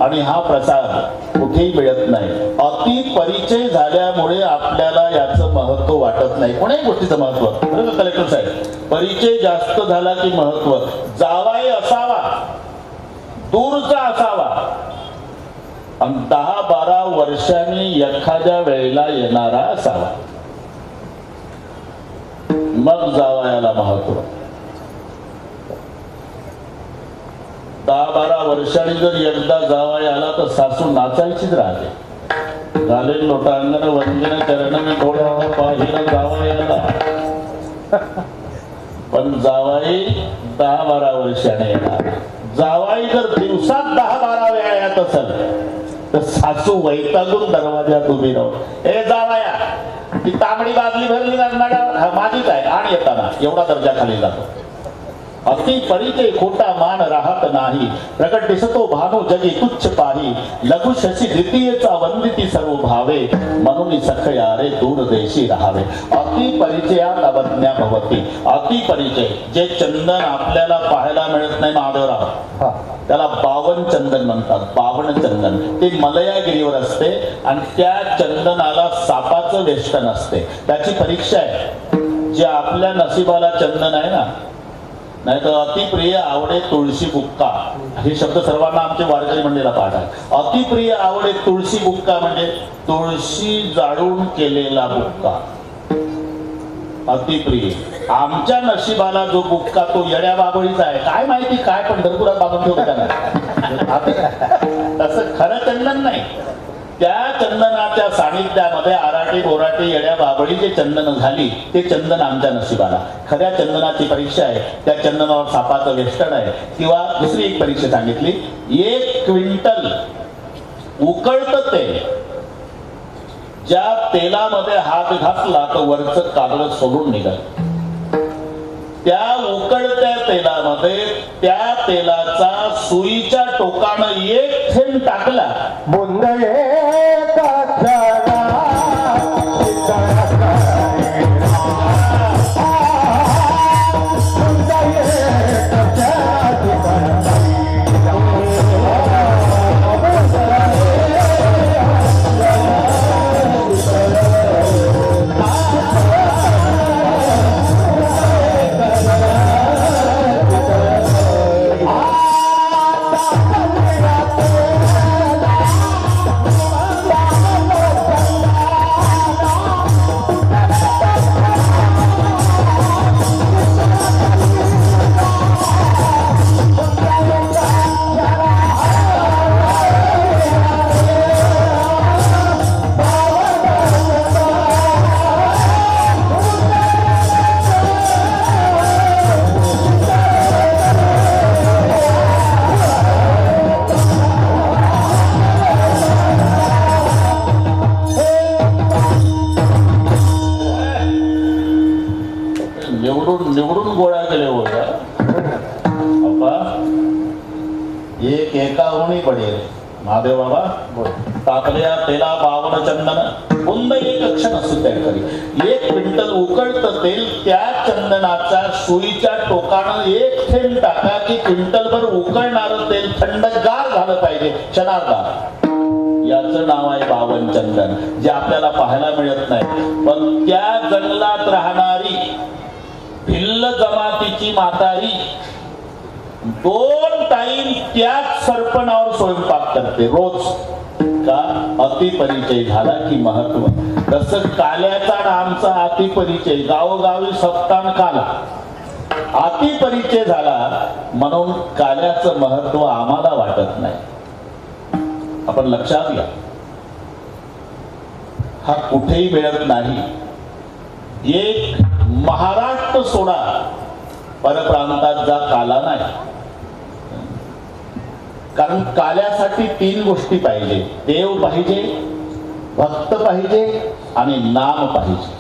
आणि हा प्रसाद कुठेही मिळत नाही. अति परिचय झाल्यामुळे आपल्याला याचं महत्व वाटत नाही. कोणाही गोष्टीचं महत्व बरं का कलेक्टर साहेब, परिचय जास्त झाला की महत्व. जावाई असावा, दूरचा असावा आणि 10-12 वर्षांनी एखाद्या वेळेला येणारा असावा, मग जावयाला महत्व. 10-12 वर्षांनी जर एकदा जावाई आला तर सासू नाचायचीच राहते. झाले लोटांगण वंदन चरण मी थोड्या पाहिलं जावयाला. पण जावाई 10-12 वर्षाने येणार. जावाई जर दिवसात 10-12 वेळा येत असेल तर सासू वैतागून दरवाजात उभी राहून, ए जावया ती तांबडी बादली भरली ना मॅडम, माझीच आहे आणि येताना एवढा दर्जा खाली जातो. अति परिचय खोटा मान राहत नाही, प्रकट दिसतो भानो जगी तुच्छ पाही. लघु शशी द्वितीयचा वंदिती सर्व भावे, म्हणून सखया रे दूर देशी राहावे. अति परिचयात अवज्ञा भवती. अति परिचय जे चंदन आपल्याला पाहायला मिळत नाही महादेवराव, त्याला बावन चंदन म्हणतात. बावन चंदन ते मलयागिरीवर असते आणि त्या चंदनाला सापाचं वेष्टन असते. त्याची परीक्षा आहे. जे आपल्या नशिबाला चंदन आहे ना, नाही तर अतिप्रिय आवडे तुळशी बुक्का, हे शब्द सर्वांना आमचे वारकरी मंडळीला पाठ आहे. अतिप्रिय आवडे तुळशी बुक्का म्हणजे तुळशी जाळून केलेला बुक्का. अतिप्रिय. आमच्या नशिबाला जो बुक्का तो येड्या बाबळीचा आहे. काय माहिती काय पंढरपुरात बांधून ठेवलं त्याला. तसं खरं चंदन नाही. त्या चंदनाच्या सानिध्यामध्ये आराटी बोराटी येड्या बाबळी जे चंदन झाली ते चंदन आमच्या नशिबाला. खऱ्या चंदनाची परीक्षा आहे. त्या चंदनावर सापाचं वेष्टन आहे. किंवा दुसरी एक परीक्षा सांगितली, 1 क्विंटल उकळतं तेल, ज्या तेलामध्ये हात घातला तर वरचं कागद सोडून निघत. त्या उकळत्या तेलामध्ये त्या तेलाचा सुईच्या टोकानं 1 थेंब टाकला, निवडून गोळ्या केले होत्या. एक एकावणी पडेल महादेव बाबा तापल्या तेला 52 चंदन पुन्हा एक क्षण असू त्या करी. 1 क्विंटल उकळतं तेल, त्या चंदनाच्या सुईच्या टोकानं 1 थेंब टाका की क्विंटलभर उकळणारं तेल थंडगार झालं पाहिजे क्षणार्धात. याचं नाव आहे 52 चंदन, जे आपल्याला पाहायला मिळत नाही. पण त्या जंगलात राहणारी भिल्ल जमातीची म्हातारी 2 टाइम त्याच सरपणावर स्वयंपाक करते रोज. का? अतिपरिचय झाला की महत्व. तसं काल्याचा आमचा अतिपरिचय, गावोगावी सप्तान काला अतिपरिचय झाला म्हणून काल्याचं महत्व आम्हाला वाटत नाही. आपण लक्षात घ्या, हा कुठेही मिळत नाही. एक महाराष्ट्र सोडा, परप्रांतात जा काला नाही. कारण काल्यासाठी 3 गोष्टी पाहिजे. देव पाहिजे, भक्त पाहिजे आणि नाम पाहिजे.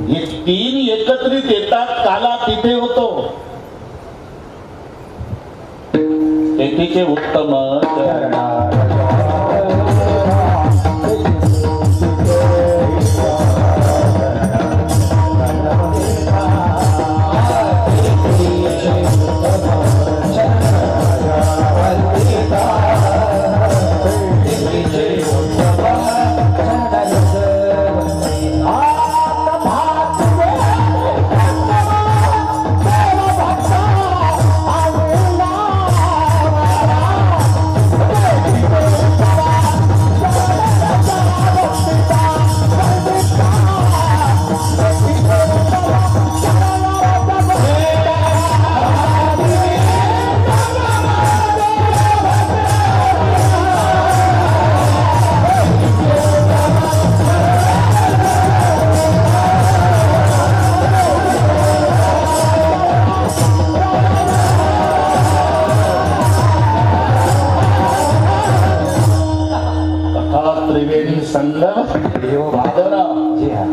हे 3 एकत्रित येतात. काला तिथे होतो तेथीचे उत्तम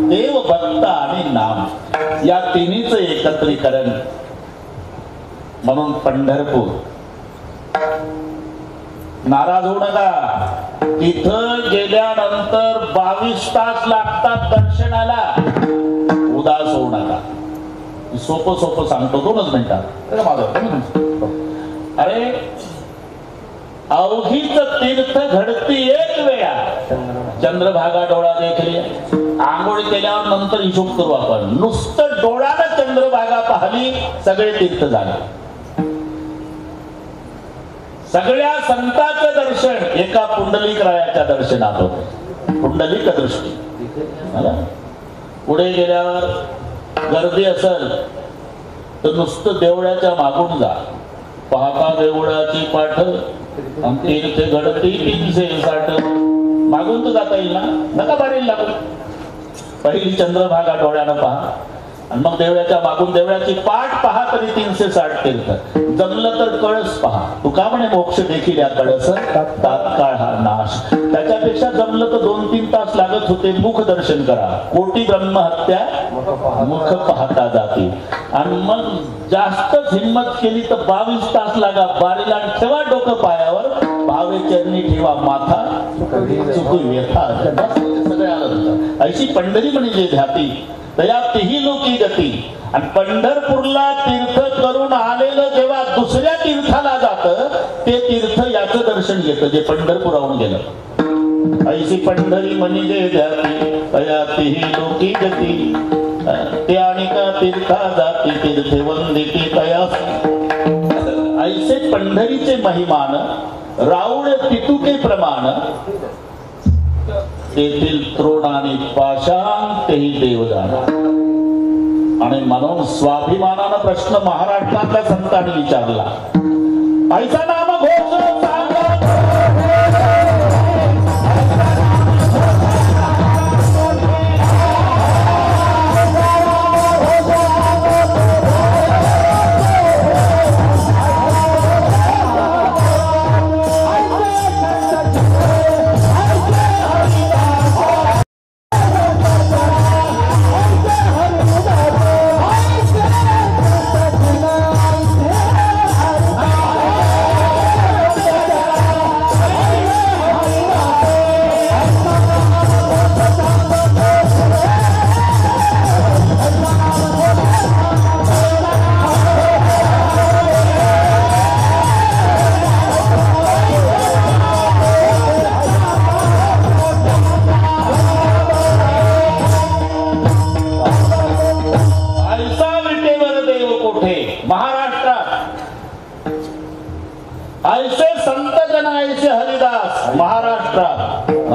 देव भक्त आणि नाम या तिन्हीच एकत्रीकरण म्हणून पंढरपूर. नाराज होऊ नका, तिथं गेल्यानंतर 22 तास लागतात दर्शनाला. उदास होऊ नका. सोपं सोपं सांगतो, 2च मिनिटात. अरे अवघीच तीर्थ घडती एक वेळा. चंद्रभागा डोळा देखली, आंघोळ केल्यावर नंतर हिशोब करू आपण. नुसतं डोळ्यानं चंद्रभागा पाहिली, सगळे तीर्थ झाले. सगळ्या संतांचं दर्शन एका पुंडलिक रायाच्या दर्शनात होत. पुंडलिक दृष्टी. पुढे गेल्यावर गर्दी असेल तर नुसतं देवळाच्या मागून जा. पाहता देवळाची पाठ तीर्थ घडती 360. मागून तर जाता येईल ना, नका बारीला लागू. पहिली चंद्रभागा डोळ्यानं पहा आणि मग देवळाच्या मागून देवळाची पाठ पहा, तरी 360 तीर्थ. जमलं तर कळस पहा. तुका म्हणे मोक्ष देखील या कळस तात्काळ हा नाश. त्याच्यापेक्षा जमलं तर 2-3 तास लागत होते. मुख दर्शन करा. कोटी ब्रह्महत्या मुख पाहता जाते. आणि मग जास्तच हिंमत केली तर 22 तास लागा. बारीला ठेवा डोकं पायावर, भावे चरणी ठेवा माथा, चुकू व्यथा. सगळे आलं. अशी पंढरी म्हणजे ध्याती तया तिही लोकी गती. आणि पंढरपूरला तीर्थ करून आलेलं जेव्हा दुसऱ्या तीर्थाला जातं, ते तीर्थ याचं दर्शन घेतं जे पंढरपुराहून गेलं. ऐशी पंढरी म्हणजे ध्याती तया तिही लोकी गती. ते आणि का तीर्था जाती तीर्थे वंदिती तया. ऐसे पंढरीचे महिमान राऊळ तिटुके प्रमाण. तेथील तृण आणि पाषाण तेही देवदान. आणि म्हणून स्वाभिमानानं प्रश्न महाराष्ट्रातल्या संतांनी विचारला. ऐसा नाम घोष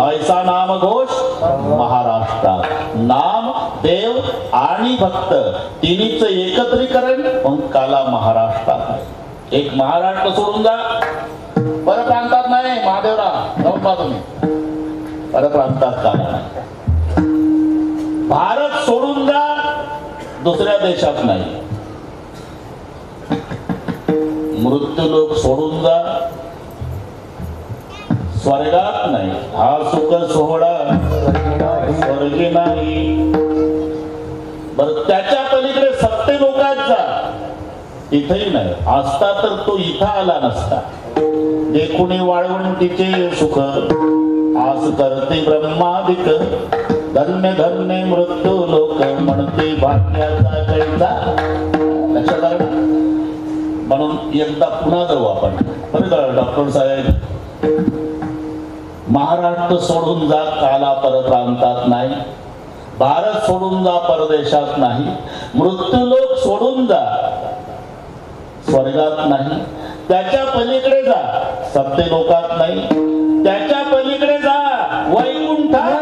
ऐसा नाम घोष महाराष्ट्रात. नाम, देव आणि भक्त तिन्हीच एकत्रीकरण मग काला महाराष्ट्रात. एक महाराष्ट्र सोडून जा, परप्रांतात नाही. महादेवराव जाऊन पहा तुम्ही, परप्रांतात काला नाही. भारत सोडून जा, दुसऱ्या देशात नाही. मृत्यूलोक सोडून जा, स्वर्गात नाही. हा सुख सोहळा स्वर्गी नाही. बरं, त्याच्या पलीकडे सत्य लोकात जा, इथेही नाही. असता तर तो इथं आला नसता. एकूणी वाळवंटीचे सुख आस करते ब्रह्मादिक धन्य धन्य मृत्यू लोक म्हणते भाग्याचा कैसा. लक्षात आलं ना? म्हणून एकदा पुन्हा जाऊ आपण. बरं का डॉक्टर साहेब, महाराष्ट्र सोडून जा काला परप्रांतात नाही, भारत सोडून जा परदेशात नाही, मृत्यूलोक सोडून जा स्वर्गात नाही, त्याच्या पलीकडे जा सत्य लोकात नाही, त्याच्या पलीकडे जा वैकुंठात.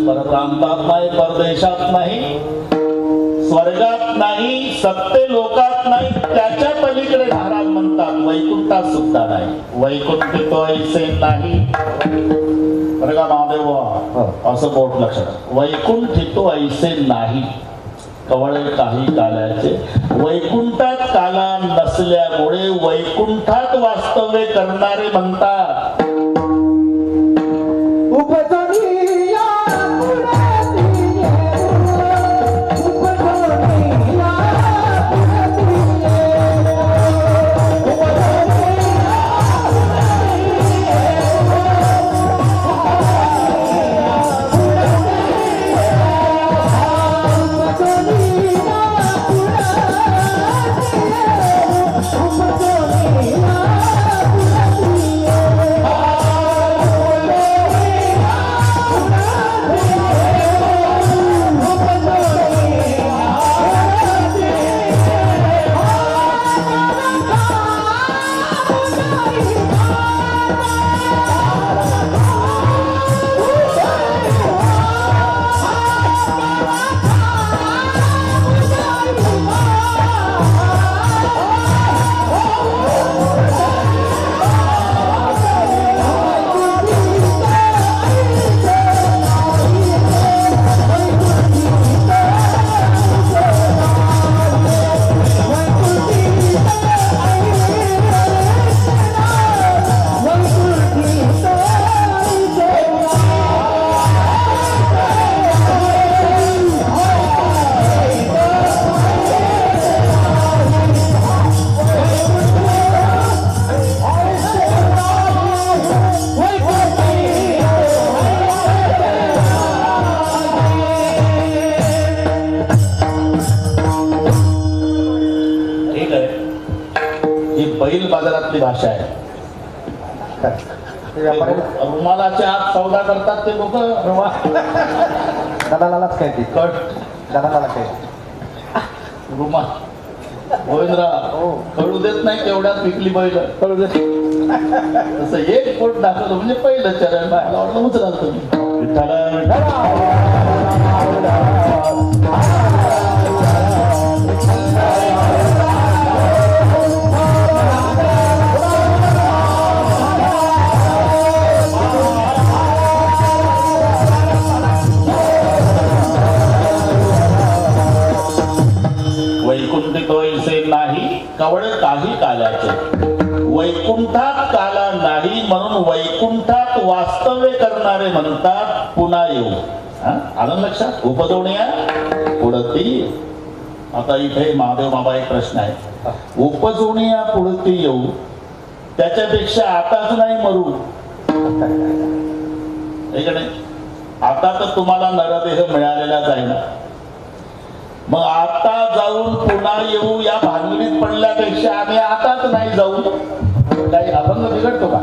परप्रांतात नाही, परदेशात नाही, स्वर्गात नाही, सत्य लोकात नाही, त्याच्या पलीकडे महाराज म्हणतात वैकुंठात सुद्धा नाही. वैकुंठ तो ऐसे नाही. बरं का महादेव, असं बोट लक्षात. वैकुंठ तो ऐसे नाही कवळे काही काल्याचे. वैकुंठात काला नसल्यामुळे वैकुंठात वास्तव्य करणारे म्हणतात बैल बाजारातली भाषा आहे. रुमालाच्या आत सौदा करतात ते लोक. दलालाच काय ते कट दलालाला काय रुमाल गोविंदराव कळू देत नाही तेवढ्यात विकली बैल कळू देत तसं एक पोट दाखवलं म्हणजे पहिलं चरण मला वाटलं उचलाल तुम्ही विठ्ठला वैकुंठी तोयसे नाही कवळ काही कालाचे वैकुंठात काला नाही म्हणून वैकुंठात वास्तव्य करणारे म्हणतात पुन्हा येऊ. आलं लक्षात? उपजवण्या पुढती. आता इथे महादेव बाबा एक प्रश्न आहे. उपजवण्या पुढती येऊ त्याच्यापेक्षा आताच नाही मरू. नाही आता तर तुम्हाला नरदेह मिळालेलाच आहे ना. मग आता जाऊन पुन्हा येऊ या भानगडीत पडल्यापेक्षा आम्ही आताच नाही जाऊ. काही अभंग बिघडतो का?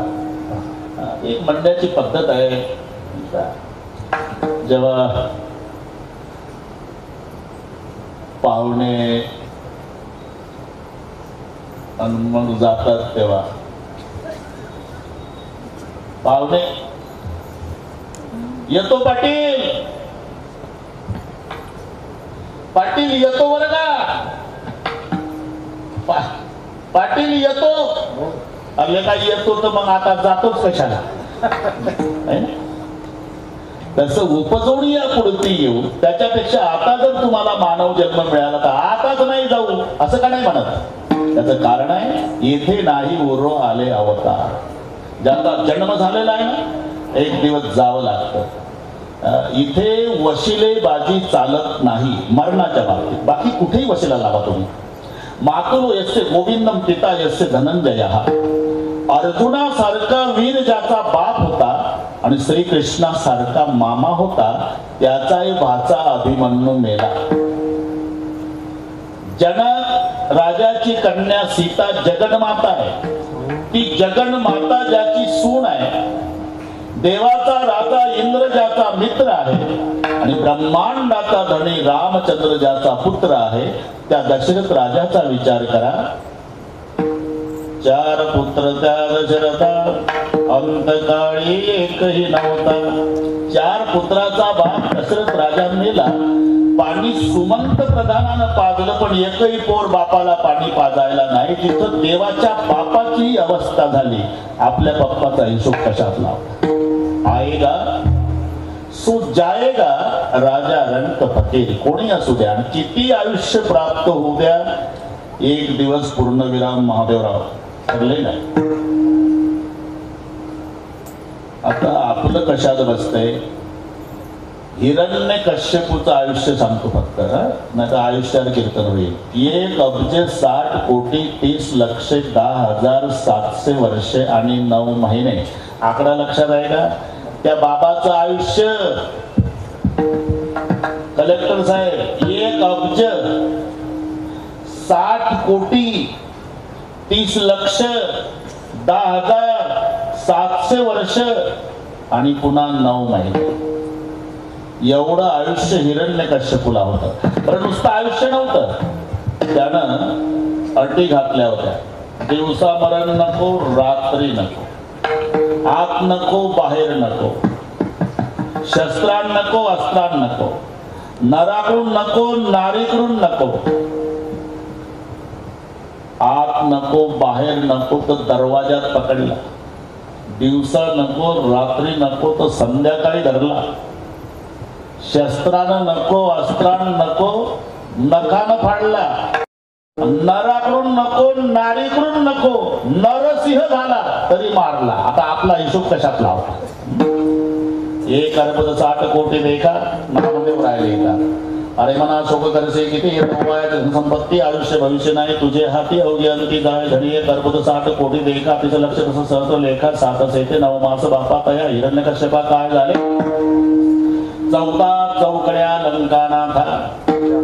एक म्हणण्याची पद्धत आहे. जेव्हा पाहुणे मग जातात तेव्हा पाहुणे येतो पाटील पाटील येतो बरं का पाटील येतो. अरे काय येतो तर मग आता जातोच कशाला. तसं उपजवणी या पुढती येऊ त्याच्यापेक्षा आता जर तुम्हाला मानव जन्म मिळाला तर आताच नाही जाऊ असं का नाही म्हणत. त्याचं कारण आहे येथे नाही ओरो आले अवतार. ज्यांचा जन्म झालेला आहे ना एक दिवस जावं लागतं. इथे वशिलेबाजी चालत नाही मरणाच्या बाबतीत. बाकी कुठेही वशिला लावा तुम्ही. मातुलो यस्य गोविंदम पिता यस्य धनंजय. अर्जुनासारखा वीर ज्याचा बाप होता आणि श्रीकृष्णासारखा मामा होता त्याचाही भाचा अभिमन्यू मेला. जनक राजाची कन्या सीता जगन्माता आहे. ती जगन्माता ज्याची सून आहे. देवाचा राजा इंद्र ज्याचा मित्र आहे आणि ब्रह्मांडाचा धनी रामचंद्र ज्याचा पुत्र आहे त्या दशरथ राजाचा विचार करा. 4 पुत्र त्या दशरथा अंतकाळी एकही नव्हता. 4 पुत्राचा बाप दशरथ राजा मेला. पाणी सुमंत प्रधानानं पाजलं पण एकही पोर बापाला पाणी पाजायला नाही. तिथं देवाच्या बापाची अवस्था झाली. आपल्या बाप्पाचा हिशोब कशात लावला. आएगा सो जाएगा राजा रंक फतेर. कोणी असू द्या आणि किती आयुष्य प्राप्त होऊ द्या एक दिवस पूर्णविराम महादेवराव ठरले नाही. आता आपलं कशात बसतंय. हिरण्य कश्यपूचं आयुष्य सांगतो फक्त नाही तर आयुष्यात कीर्तन होईल. 1 अब्ज 60 कोटी 30 लक्ष 10,700 वर्षे आणि 9 महिने. आकडा लक्षात आहे का? त्या बाबाचं आयुष्य कलेक्टर साहेब 1 अब्ज 60 कोटी 30 लक्ष 10,700 वर्ष आणि पुन्हा 9 महिने. एवढं आयुष्य हिरण्यकश्यपूला होतं. बरं नुसतं आयुष्य नव्हतं. त्यानं अटी घातल्या होत्या. दिवसा मरण नको रात्री नको. आत नको बाहेर नको. शस्त्रान नको अस्त्रान नको. नराकडून नको नारीकडून नको. आत नको बाहेर नको तर दरवाजात पकडला. दिवसा नको रात्री नको तर संध्याकाळी धरला. शस्त्रानं नको अस्त्रान नको नखानं फाडला. नराकडून नको नारीकडून नको. नरसिंह झाला तरी मारला. आता आपला हिशोब कशात लावला. 1 अरब 60 कोटी देखा महादेव राहिले का. अरे मना शोक करसे किती संपत्ती आयुष्य भविष्य नाही तुझे हाती अवघी अंती जाय धनी. 1 अरब 60 कोटी देखा तिचं लक्ष तसं सहस्र लेखा 7 येते 9 मास बापा तया. हिरण्यकश्यपा काय झाले. 14 चौकड्या लंकानाथा.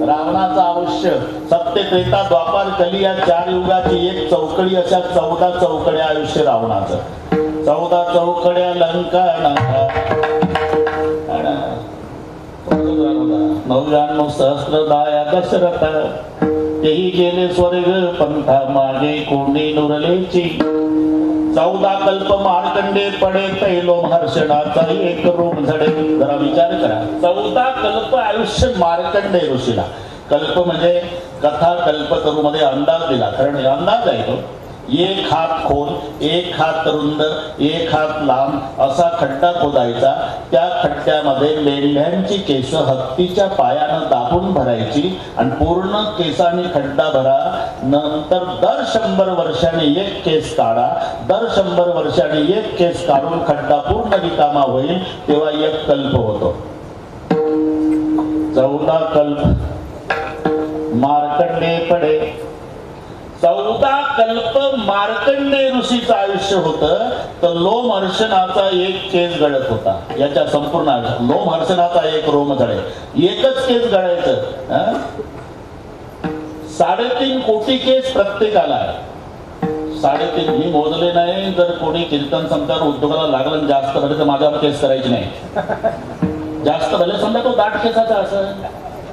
रावणाचं आयुष्य सत्य त्रेता द्वापार कली या 4 युगाची एक चौकडी अशा 14 चौकड्या आयुष्य रावणाचं. 14 चौकड्या लंकानाथा. 99 सहस्र दाया दशरथ. तेही गेले स्वर्ग पंथा मागे कोणी नुरलेची 14 कल्प मार्कंडे पडे तैलो हर्षणाचा एक रूप झडे. जरा विचार करा, 14 कल्प आयुष्य मार्कंडे ऋषीला. कल्प म्हणजे कथा कल्पतरू मध्ये अंदाज दिला, कारण अंदाज आहे तो. एक हात खोल, एक हात रुंद, एक हात लांब असा खड्डा खोदायचा. त्या खड्ड्यामध्ये मेंढ्यांची केस हत्तीच्या पायानं दाबून भरायची आणि पूर्ण केसाने खड्डा भरा. नंतर दर 100 वर्षांनी एक केस काढा. दर 100 वर्षांनी एक केस काढून खड्डा पूर्ण रिकामा होईल, तेव्हा एक कल्प होतो. 14 कल्प मार्कंडे पडे. 14 कल्प मार्कंडे ऋषीचं आयुष्य होतं, तर लोमहर्षणाचा एक केस गळत होता. याच्या संपूर्ण लोमहर्षणाचा एक रोम जळे, एकच केस गळायचं. 3.5 कोटी केस प्रत्येकाला आहे. 3.5 मी मोजले नाही. जर कोणी कीर्तन संपल्यावर उद्योगाला लागलं जास्त झालं तर माझ्यावर केस करायची नाही. जास्त भले समजा तो दाट केसाचा असं,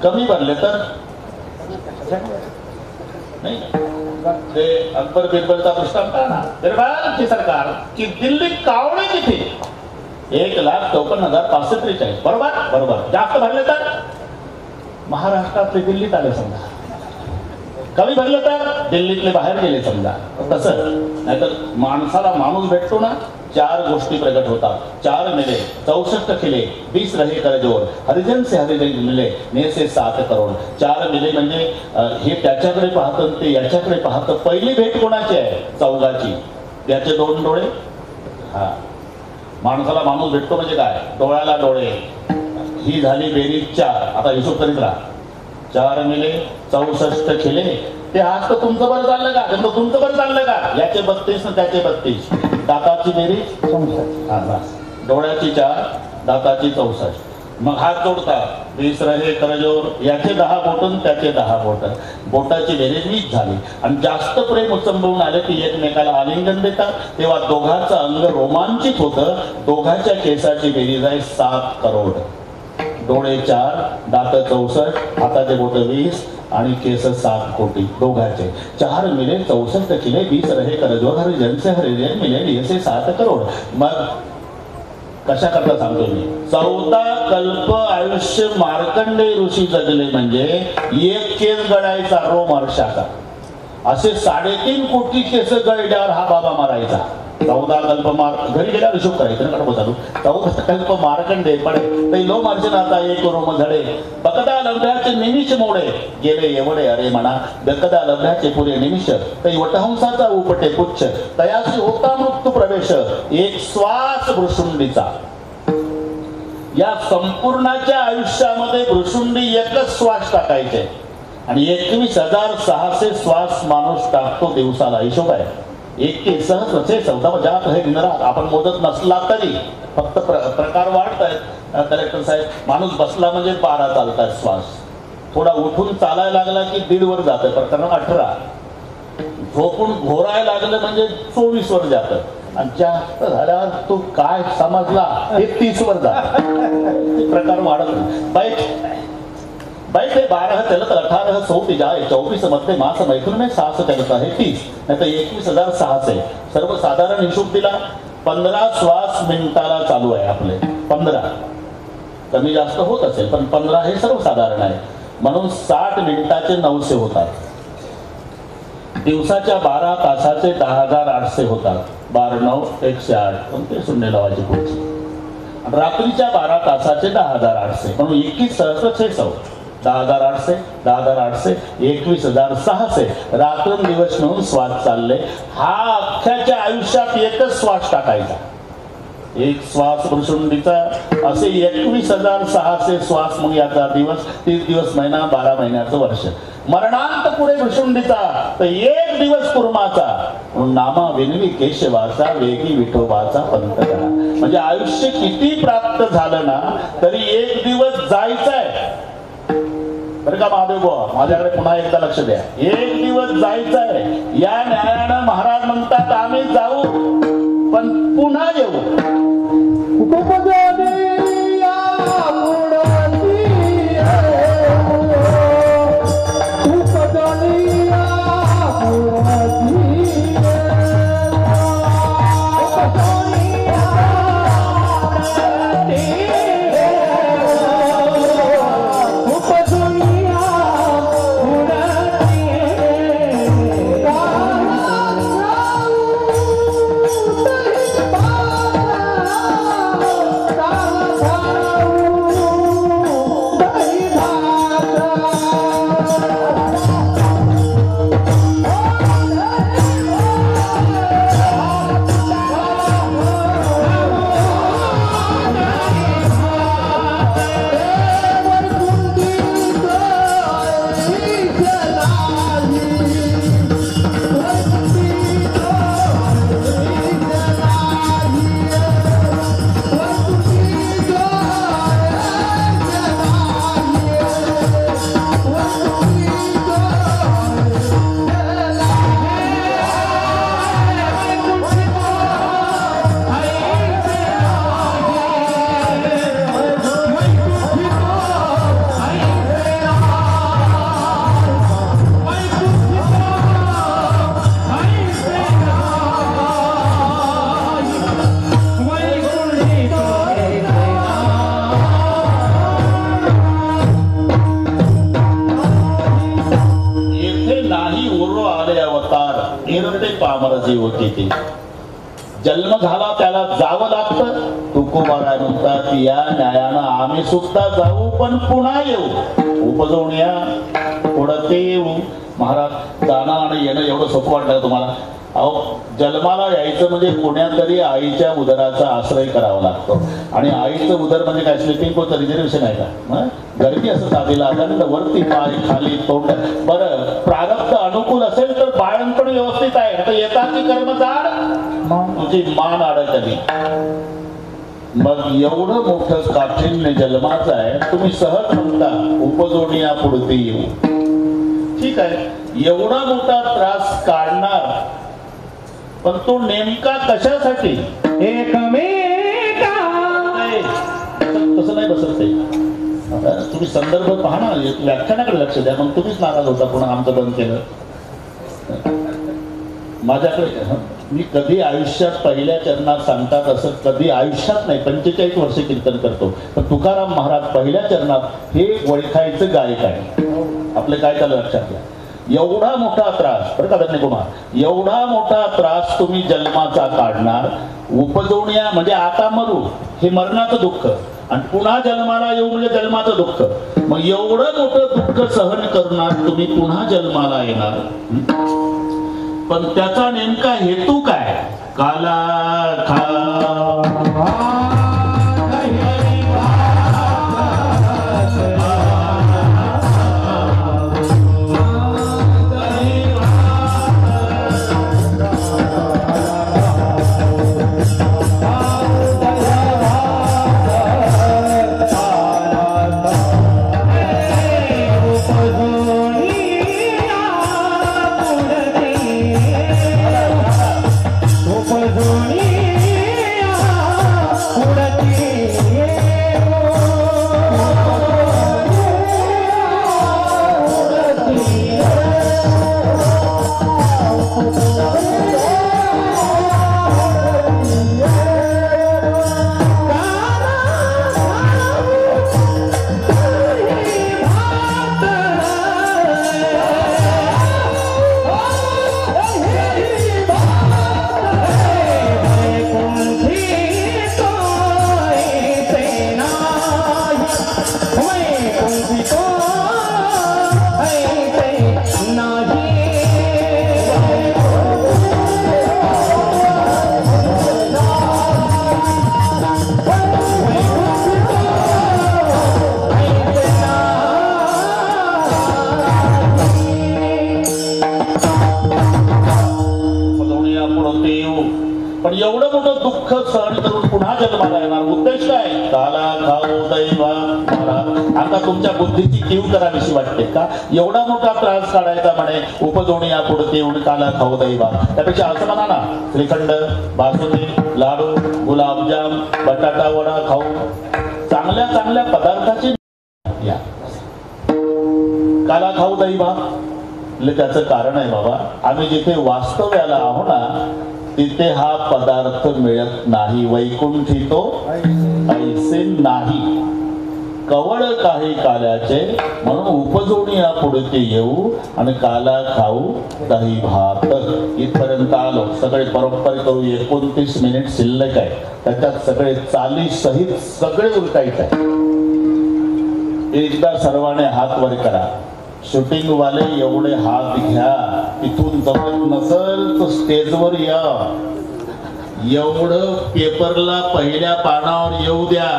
कमी भरले तर नाही. ते अकबर बिरबलचा दृष्टांत ना, बिरबलची सरकार की दिल्लीत कावळे किती 1,54,543. बरोबर बरोबर. जास्त भरले तर महाराष्ट्रातले दिल्लीत आले समजा, कमी भरले तर दिल्लीतले बाहेर गेले समजा. तसं नाहीतर माणसाला माणूस भेटतो ना, 4 गोष्टी प्रगट होतात. 4 मिले 64 खिले 20 रहे करजोर, हरिजन से हरिजन मिले नेसे 7 करोड. 4 मिले म्हणजे हे त्याच्याकडे पाहतं, ते याच्याकडे पाहतं. पहिली भेट कोणाची आहे? चौघाची. त्याचे 2 डोळे. हा, माणसाला माणूस भेटतो म्हणजे काय? डोळ्याला डोळे. ही झाली बेरीज 4. आता हिशोब करीत राहा. 4 मिले 64 खिले. ते आज तर तुमचं बरं चाललं का? तुमचं बरं चाललं का? याचे 32 ना त्याचे 32. दाताची बेरीज 64. डोळ्याची 4, दाताची 64. मग हात जोडतात. 20 रहे करजोर. याचे 10 बोटन त्याचे 10 बोट. बोटाची बेरीज 20 झाली. आणि जास्त प्रेम उचंबवून आले की एकमेकाला आलिंगन देतात. तेव्हा दोघांचं अंग रोमांचित होतं. दोघांच्या केसाची बेरीज आहे 7 करोड. डोळे 4, दात 64, हाताचे बोट 20 आणि केस 7 कोटी दोघांचे. 4 मिले 64 खिले 20 रहे करजोर, हरिजन से हरिजन मिले नेसे 7 करोड. मग कशा करता सांगतो मी. 14 कल्प आयुष्य मार्कंडे ऋषी जगले म्हणजे एक केस गळायचा रोमहर्षाचा. असे 3.5 कोटी केस गळल्यावर हा बाबा मारायचा. 14 कल्प घरी गेल्यावर हिशोब करायचं ना. चालू 14 कल्प मार्कंडे पडे तै लोमहर्षणाचा एक रोम झडे. बकदा लवढ्याचे निमिष मोडे गेले एवढे अरे म्हणा. बकदा लवढ्याचे पुरे निमिष तै वटहंसाचा उपटे पुच्छ. तयाशी होता मृत्यू प्रवेश एक श्वास भृशुंडीचा. या संपूर्णाच्या आयुष्यामध्ये भृशुंडी एकच श्वास टाकायचे आणि 21,600 श्वास माणूस टाकतो दिवसाला. हिशोब आहे. 21,600 हे दिनरात आपण मोजत नसला तरी फक्त प्रकार वाढत आहेत. कलेक्टर साहेब, माणूस बसला म्हणजे 12 चालतात श्वास. थोडा उठून चालायला लागला की 1.5 वर जातं. प्रकरण 18. झोपून घोरायला लागलं म्हणजे 24 वर जातं. आणि जास्त झाल्यावर तो काय समजला हे 30 वर जात. प्रकार वाढत नाही. बैठे 12 चलत 18 सोपीजा 24 मध्ये मास मैथुन में 6 चलत आहे 30 नाही तर 21,600. सर्वसाधारण हिशोब दिला. 15 श्वास मिनिटाला चालू आहे आपले. 15 कमी जास्त होत असेल पण 15 हे सर्वसाधारण आहे. म्हणून 60 मिनिटाचे 900 होतात. दिवसाच्या 12 तासाचे 10,800 होतात. 12 9 108 पण ते शून्य लावायची पुढची. रात्रीच्या 12 तासाचे 10,800 म्हणून 21,600 10,800 10,800 21,600 रात्रंदिवस मिळून श्वास चालले. हा अख्ख्याच्या आयुष्यात एकच श्वास टाकायचा. एक श्वास भृशुंडीचा. असे 21,600 श्वास. मग याचा दिवस 30 दिवस महिना 12 महिन्याचं वर्ष. मरणांत पुढे भृशुंडीचा तर 1 दिवस कुर्माचा. म्हणून नामा विनवी केशवाचा वेगी विठोबाचा पंत करा. म्हणजे आयुष्य किती प्राप्त झालं ना तरी 1 दिवस जायचंय. बरं का महादेव बुवा, माझ्याकडे पुन्हा एकदा लक्ष द्या. 1 दिवस जायचंय. या न्यायानं महाराज म्हणतात आम्ही जाऊ पण पुन्हा येऊ. उपजनी जीव होती ती. जन्म झाला त्याला जावं लागतं. तुकोबाराय म्हणतात या न्यायानं आम्ही सुद्धा जाऊ पण पुन्हा येऊ. उपजवून या पुढं ते येऊ. महाराज जाणं आणि येणं एवढं सोपं वाटलं तुम्हाला? अहो जन्माला यायचं म्हणजे पुण्यात तरी आईच्या उदराचा आश्रय करावा लागतो. आणि आईचं उदर म्हणजे काय स्लिपिंग कोच रिझर्वेशन आहे का? गर्दी असं साधीला वरती पाय खाली तोंड. बरं प्रारब्ध अनुकूल असेल तर बाळणपण व्यवस्थित आहे. आता येताची कर्मचार तुझी मान अडकली. मग एवढं मोठं काठिण्य जन्माचं आहे. तुम्ही सहज म्हणता उपजोनिया पुढती येऊ. ठीक आहे एवढा मोठा त्रास काढणार पण तो नेमका कशासाठी? तसं नाही बसत ते. तुम्ही संदर्भ पहा ना व्याख्यानाकडे लक्ष द्या. मग तुम्हीच नाराज होता पुन्हा आमचं बंद केलं. माझ्याकडे मी कधी आयुष्यात पहिल्या चरणात सांगतात असं कधी आयुष्यात नाही. 45 वर्ष कीर्तन करतो पण तुकाराम महाराज पहिल्या चरणात हे ओळखायचं गायक आहे. आपलं काय त्याला लक्षात घ्या. एवढा मोठा त्रास बरं का धन्यकुमार एवढा मोठा त्रास तुम्ही जन्माचा काढणार. उपजवण्या म्हणजे आता मरू हे मरणाचं दुःख आणि पुन्हा जन्माला येऊ म्हणजे जन्माचं दुःख. मग एवढं मोठं दुःख सहन करणार तुम्ही पुन्हा जन्माला येणार. पण त्याचा नेमका हेतू काय? काला पण एवढं मोठं दुःख सहन करून पुन्हा जन्माला येणार. उद्देश काय? काला खाऊ दैवा. आता तुमच्या बुद्धीची कीव करावीशी वाटते का? एवढा मोठा त्रास काढायचा म्हणे उपजवणी या पुढे येऊन काला खाऊ दैवा. त्यापेक्षा असं म्हणा ना श्रीखंड बासुंदी लाडू गुलाबजाम बटाटा वडा खाऊ चांगल्या चांगल्या पदार्थाची या काला खाऊ दैवा. त्याचं कारण आहे बाबा आम्ही जिथे वास्तव्याला आहो ना तिथे हा पदार्थ मिळत नाही. वैकुंठी तो ऐसे नाही. कवळ काही काल्याचे म्हणून उपजवणी या पुढे येऊ आणि काला खाऊ दही भात. इथपर्यंत आलो. सगळे परोपकारी करू. 29 मिनिट शिल्लक आहे. त्याच्यात सगळे चाली सहित सगळे उलटायचं आहे. एकदा सर्वांनी हात वर करा. शूटिंग वाले एवढे हात घ्या. इथून जमत नसल तर स्टेजवर या. एवढं पेपरला पहिल्या पानावर येऊ द्या.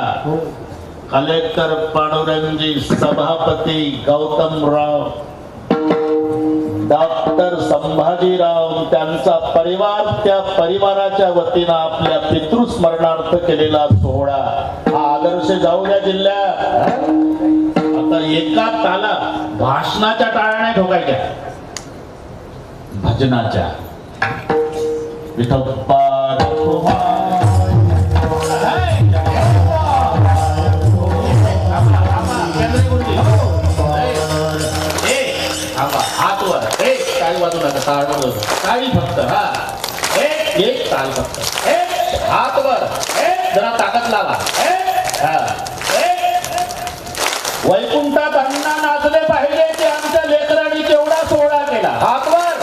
कलेक्टर पांडुरंगजी, सभापती गौतमराव, डॉक्टर संभाजीराव, त्यांचा परिवार, त्या परिवाराच्या वतीनं आपल्या पितृस्मरणार्थ केलेला सोहळा हा आदर्श जाऊ द्या जिल्ह्यात. आता एका तालात भाषणाच्या टाळ्या नाही ठोकायच्या, भजनाच्या. विठप्पा हात वर. टाळी वाजू नका. टाळी फक्त. हा एक ताल फक्त. हात वर. जरा ताकद लावा. वैकुंठात अण्णा नाचले पाहिजे की आमच्या लेकरांनी केवढा सोहळा केला. हात वर.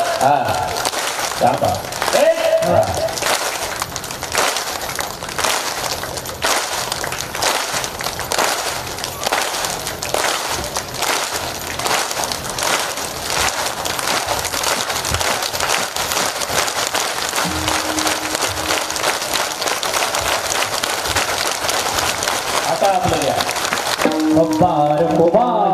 आपलं घ्या. अब्बार कुमार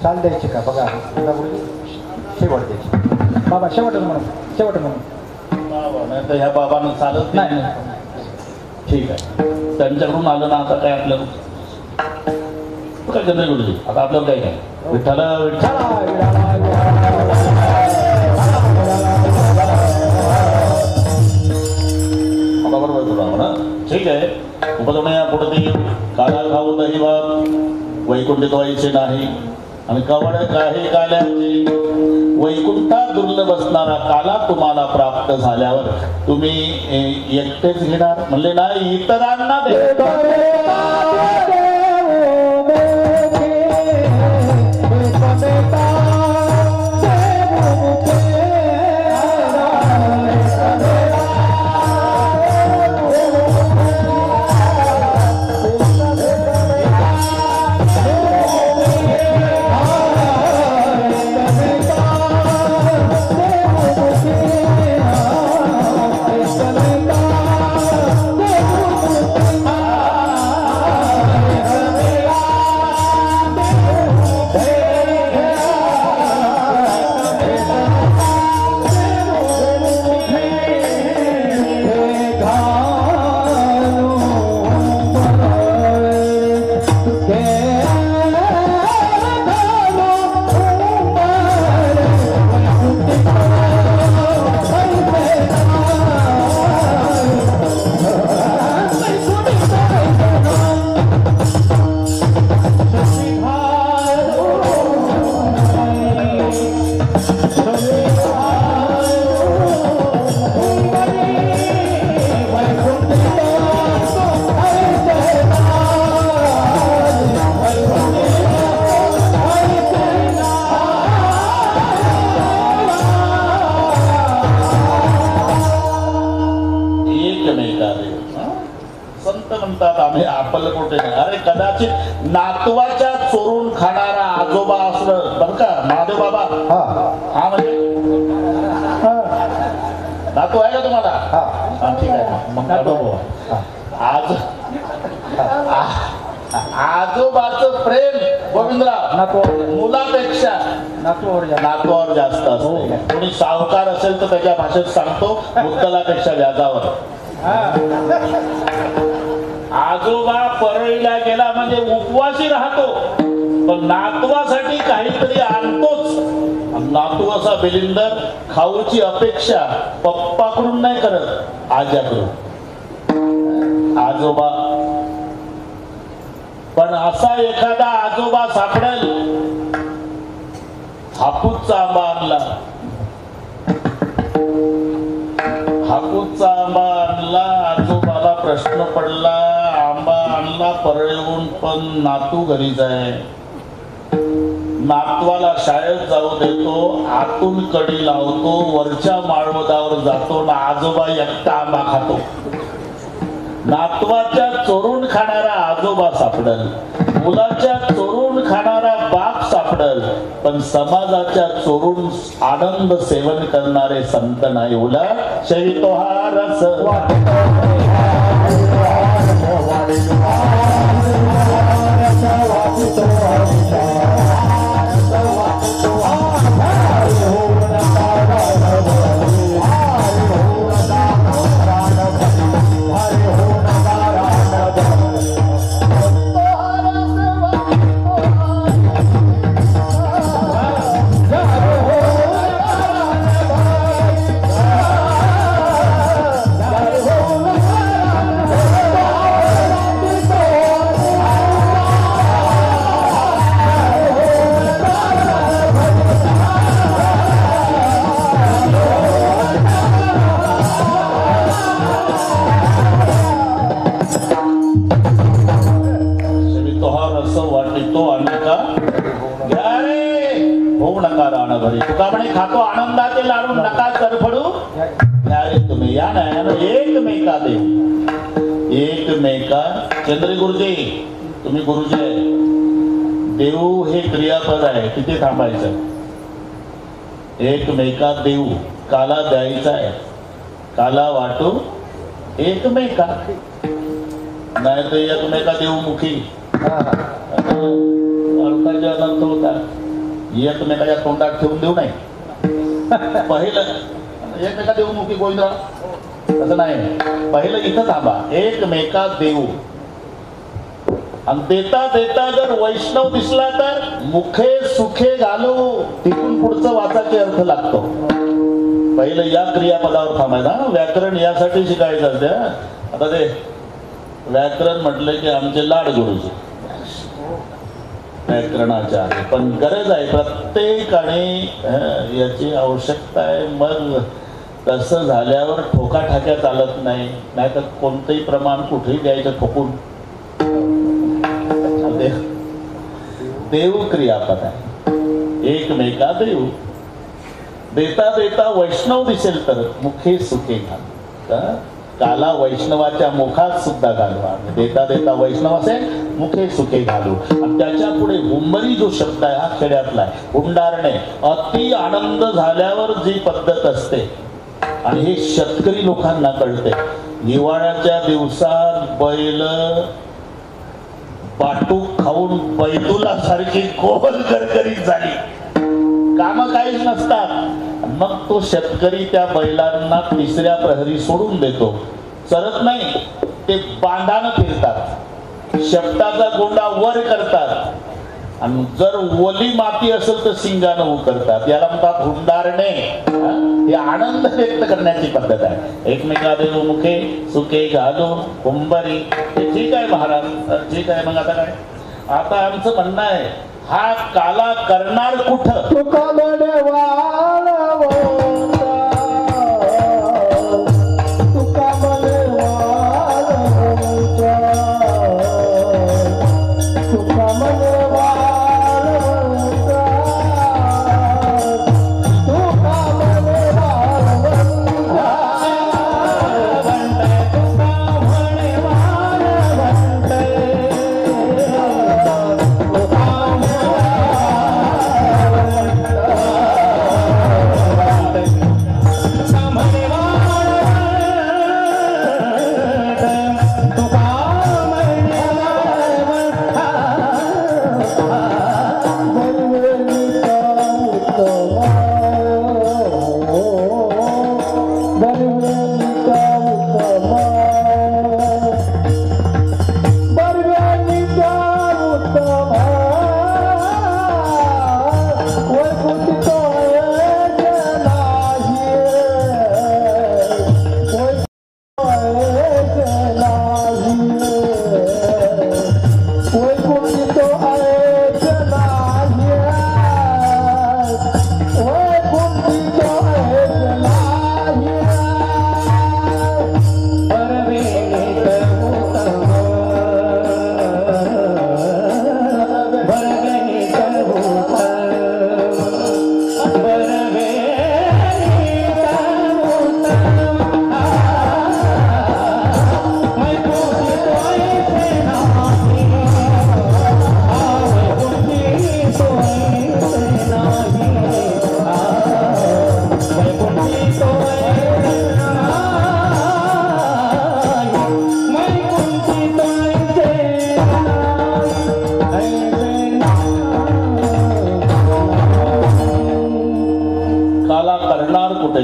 चाल द्यायची का बघा शेवट द्यायची बाबा शेवट म्हणून नाही तर ह्या बाबांना चालत नाही. ठीक आहे, त्यांच्याकडून आलं ना. आता काय आपल्याला काय जनरल आता आपल्याला काय काय विठ्ठल विठ्ठल बरोबर ना. ठीक आहे. उपदमया पुढे काला खाऊ दही बाप वैकुंठित व्हायचे नाही आणि कवड काही काल्याची वैकुंठात दुर्लभ असणारा काला तुम्हाला प्राप्त झाल्यावर तुम्ही एकटेच घेणार म्हणले नाही, इतरांना दे. अरे कदाचित नातवाच्या चोरून खाणारा आजोबा असलं बर का महादेव बाबा. हा म्हणजे नातू आहे का तुम्हाला? ठीक आहे. मग आज आजोबाचं प्रेम गोविंदराव मुलापेक्षा नातवावर जास्त असते. कोणी सावकार असेल तर त्याच्या भाषेत सांगतो मुद्दलापेक्षा व्याजावर. आजोबा परळीला गेला म्हणजे उपवासी राहतो पण नातवासाठी काहीतरी आणतोच. नातू असा बिलिंदर खाऊची अपेक्षा पप्पाकडून नाही करत, आज्याकडून. आजोबा पण असा एखादा आजोबा सापडेल. हापूसचा आंबा आणला, हापूसचा आंबा आणला. आजोबाला प्रश्न पडला, आंबा आणला परळून पण नातू घरीच आहे. नातवाला शाळेत जाऊ देतो, आतून कडी लावतो, वरच्या माळवदावर जातो ना आजोबा एकटा आंबा खातो. नातवाच्या चोरून खाणारा आजोबा सापडल, मुलाच्या चोरून खाणारा बाप सापडल, पण समाजाच्या चोरून आनंद सेवन करणारे संत नाही. उलट शैतो हा रस हो एकमेका देव एकमेका. चंद्री गुरुजी तुम्ही गुरुजी आहे. देऊ हे क्रियापद आहे, तिथे थांबायचं. एकमेका देऊ, काला द्यायचा आहे, काला वाटू एकमेका, नाही तर एकमेका देऊ मुखी. अर्थाचे अनर्थ होतात. एकमेकाच्या तोंडात ठेवून देऊ नाही. पहिलं एकमेका देऊ मुखी गोविंदराव तसं नाही. पहिलं इथं थांबा. एकमेका देऊ. आणि देता देता जर वैष्णव दिसला तर मुखे सुखे घालू, तिथून पुढचं वाचाचे अर्थ लागतो. पहिलं या क्रियापदावर थांबायचं. व्याकरण यासाठी शिकायचं असते. आता ते व्याकरण म्हटलं की आमचे लाड गुरुजी व्याकरणाचार्य, पण गरज आहे प्रत्येकाने याची आवश्यकता आहे. मग तसं झाल्यावर ठोकाठाक्या चालत नाही, नाहीतर कोणतंही प्रमाण कुठेही द्यायचं ठोकून. देव क्रियापद आहे. एकमेका देव. देता देता वैष्णव दिसेल तर मुखे सुखे घाल. काला वैष्णवाच्या मुखात सुद्धा घालवा. देता देता वैष्णव असेल मुखे सुखे घालू. आणि त्याच्या पुढे हुंबरी जो शब्द आहे हा खेड्यातला आहे. हुंडारणे, अति आनंद झाल्यावर जी पद्धत असते आणि हे शेतकरी लोकांना कळते. हिवाळ्याच्या दिवसात बैल पाटू खाऊन बैतुला सारखी गोल करकरीत झाली, काम काहीच नसतात. मग तो शेतकरी त्या बैलांना तिसऱ्या प्रहरी सोडून देतो. चरत नाही, ते बांधानं फिरतात, शेपटाचा गोंडा वर करतात, आणि जर ओली माती असेल तर शिंगानं उकरतात. याला म्हणतात हुंडारणे. हे आनंद व्यक्त करण्याची पद्धत आहे. एकमेका देव मुखे सुखे घालू हुंबरी. हे ठीक आहे महाराज, ठीक आहे. मग आता काय? आता आमचं म्हणणं आहे हा काला करणार कुठं? तुका म्हणे वाळवंता, तुका म्हणे वाळवंता, तुका म्हणे वाळवंता, तुका म्हणे वाळवंता, तुका म्हणे वाळवंता.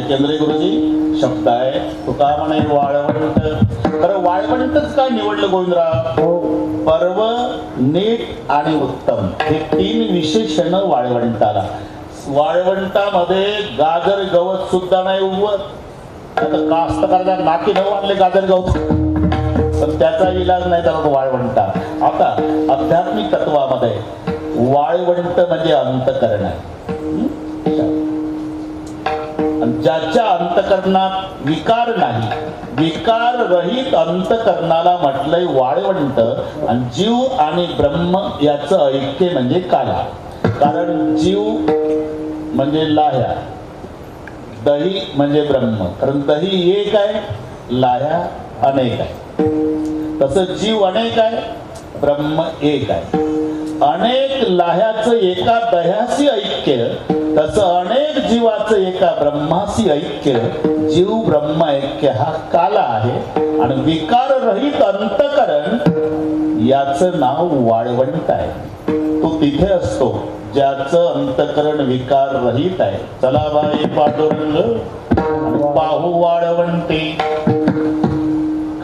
चंद्रे गुरुजी शब्द आहे. तुका म्हणे वाळवंट. खरं वाळवंटच काय निवडलं गोविंदराव? पर्व, नीट आणि उत्तम हे तीन विशेषण वाळवंटाला. वाळवंटामध्ये गाजर गवत सुद्धा नाही उगवत. आता कास्तकाराच्या नाकी न आणले गाजर गवत, पण त्याचा इलाज नाही त्याला वाळवंटा. आता आध्यात्मिक तत्वामध्ये वाळवंट म्हणजे अंतकरण आहे. ज्याच्या अंतकरणात विकार नाही, विकार रहित अंतकरणाला म्हटलंय वाळवंट. आणि जीव आणि ब्रह्म याचं ऐक्य म्हणजे काला. कारण जीव म्हणजे लाह्या, दही म्हणजे ब्रह्म. कारण दही एक आहे, लाह्या अनेक आहे. तसं जीव अनेक आहे, ब्रह्म एक आहे. अनेक लाह्याचं एका दह्याशी ऐक्य, तसं अनेक जीवाचं एका ब्रह्माशी ऐक्य. जीव ब्रह्म ऐक्य हा काला आहे. आणि विकार रहित अंतकरण याचं नाव वाळवंट आहे. तो तिथे असतो ज्याचं अंतकरण विकार रहित आहे. चला बाई पांडुरंग पाहू वाळवंटी.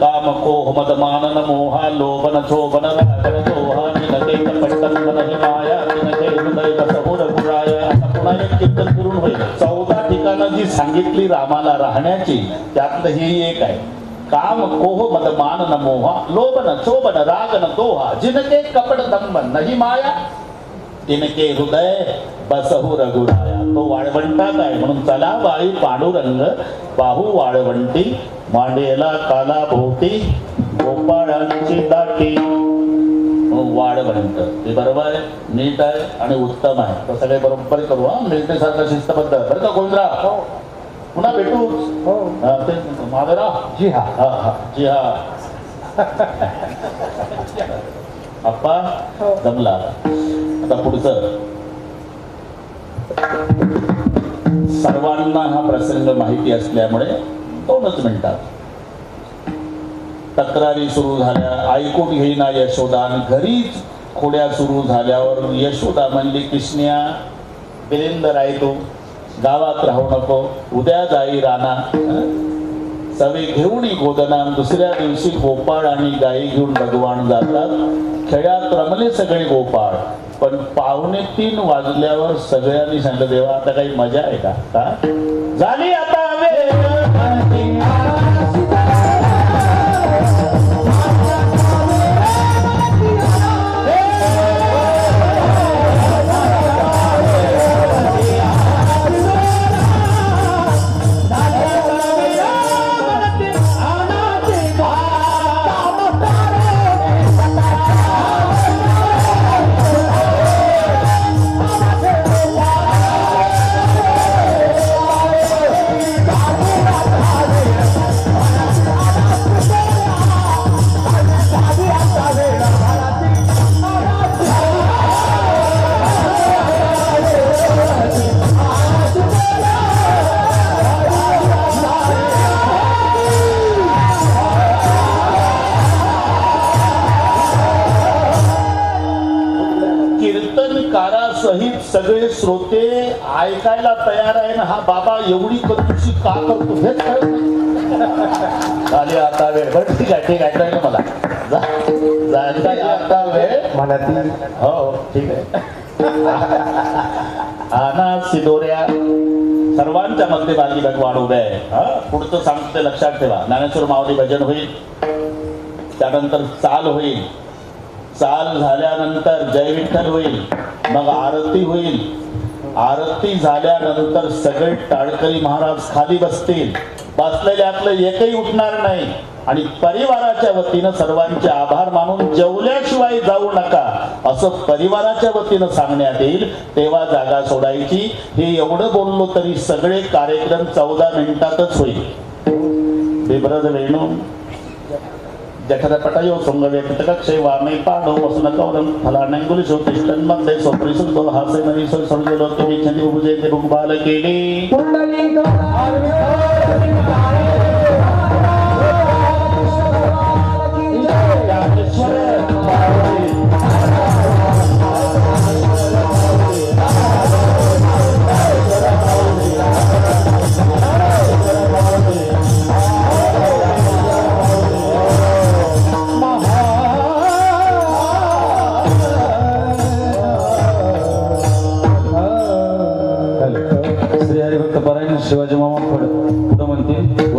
काम कोह मद मानन मोहा लोभन शोभन रागन दोहा निनके पट्टन मन ही माया निनके हृदय बसहुर पुराया. आता पुन्हा एक कीर्तन करून होईल. 14 ठिकाणं जी सांगितली रामाला राहण्याची त्यातलं ही एक आहे. काम कोह मद मानन मोहा लोभन शोभन रागन दोहा जिनके कपट दंबन नहीं माया तिनके हृदय बसहु रघुराया. तो वाळवंटात आहे. म्हणून चला बाई पांडुरंग पाहू वाळवंटी. मांडेला काला भोवती गोपाळांची दाटी. वाळवंट ते बरोबर आहे, नीट आहे आणि उत्तम आहे. तर सगळे बरोबर करू हा. मिळतेसारखं शिस्तबद्ध बरं का गोविंदराव. पुन्हा भेटू. महादेवराव जी हा. हा हा जी हा. अप्पा जमला. आता पुढचं सर्वांना हा प्रसंग माहिती असल्यामुळे 2च मिनिटात. तक्रारी सुरू झाल्या, ऐकून घेईना यशोदा. घरीच खोड्या सुरू झाल्यावर यशोदा म्हणली, कृष्णया बिलिंदर आहे तू, गावात राहू नको, उद्या जाई राणा. सवे घेऊन गोदना. दुसऱ्या दिवशी गोपाळ आणि गाई घेऊन भगवान जातात. खेड्यात रमले सगळे गोपाळ. पण 2:45 वाजल्यावर सगळ्यांनी सांगितलं देवा आता काही मजा आहे का? झाली आता सहित सगळे श्रोते ऐकायला तयार आहे ना. हा बाबा एवढी कंजूसी का करतो हेच कळत नाही. झाली आता वेळ. बरं ठीक आहे ठीक आहे ना मला झाली आता वेळ मनातील. हो ठीक आहे. आना सिदोऱ्या सर्वांच्या मध्यभागी भगवान उभे आहे. पुढचं सांगतो ते लक्षात ठेवा. ज्ञानेश्वर माऊली भजन होईल, त्यानंतर चाल होईल. चाल झाल्यानंतर जय विठ्ठल होईल, मग आरती होईल. आरती झाल्यानंतर सगळे टाळकरी महाराज खाली बसतील. बसलेल्यातलं एकही उठणार नाही. आणि परिवाराच्या वतीनं सर्वांचे आभार मानून जेवल्याशिवाय जाऊ नका असं परिवाराच्या वतीनं सांगण्यात येईल. तेव्हा जागा सोडायची. हे एवढं बोललो तरी सगळे कार्यक्रम 14 मिनिटातच होईल. बिब्रज वेणू जठरपटयो संगवेतकक्षे वामे पाडो वसनकौरम फलानंगुली ज्योतिष्ठन मध्ये स्वप्रिसुद्धो हासे नवीसो समजलो तुम्ही छंदी उभुजे ते बुकबाल केली. पुंडलिक शिवाजी मामा पुढं म्हणतील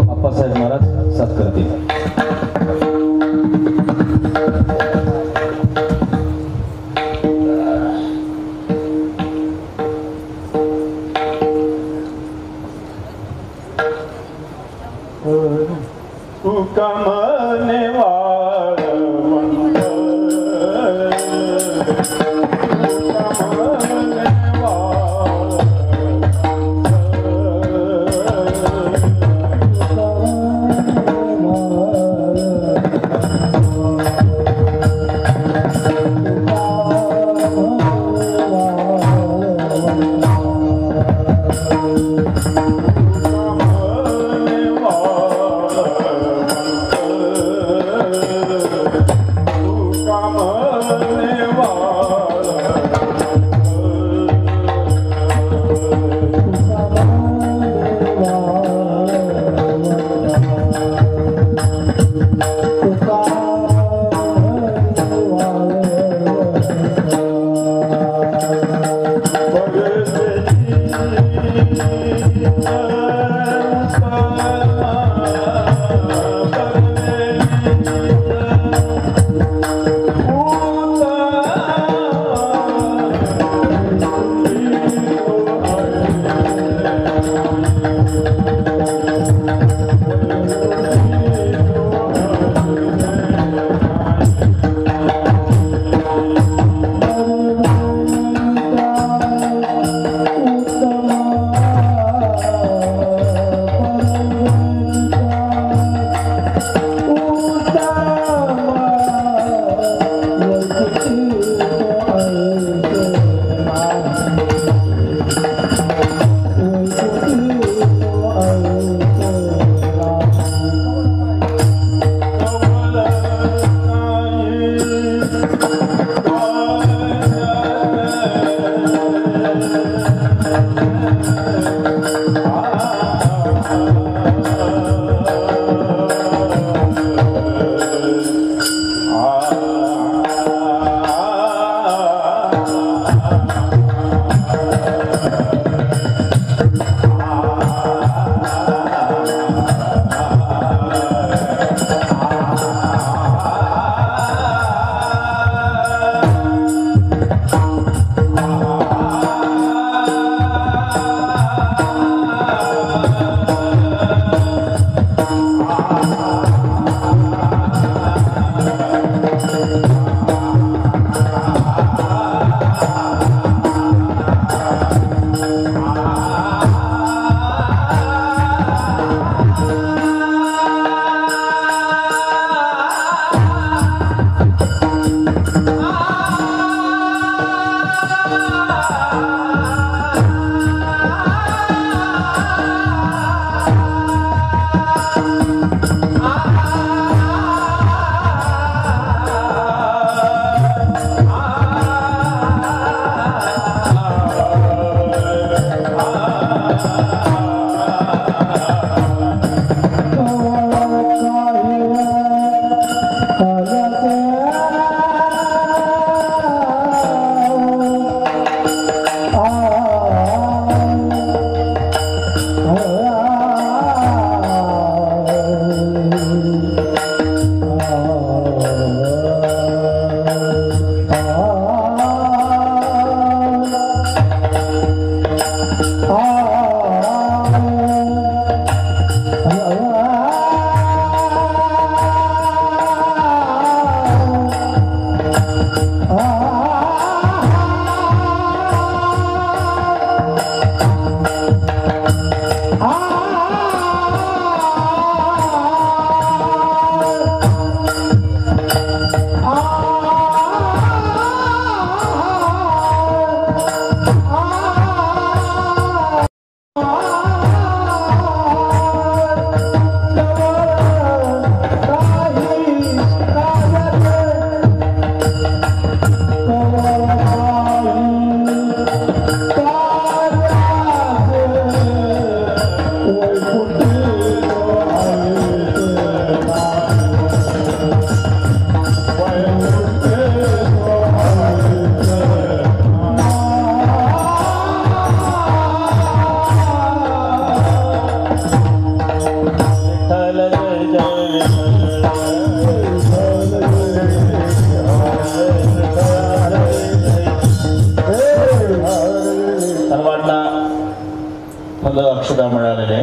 अक्षता मिळालेले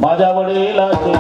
माझ्या वडिलाची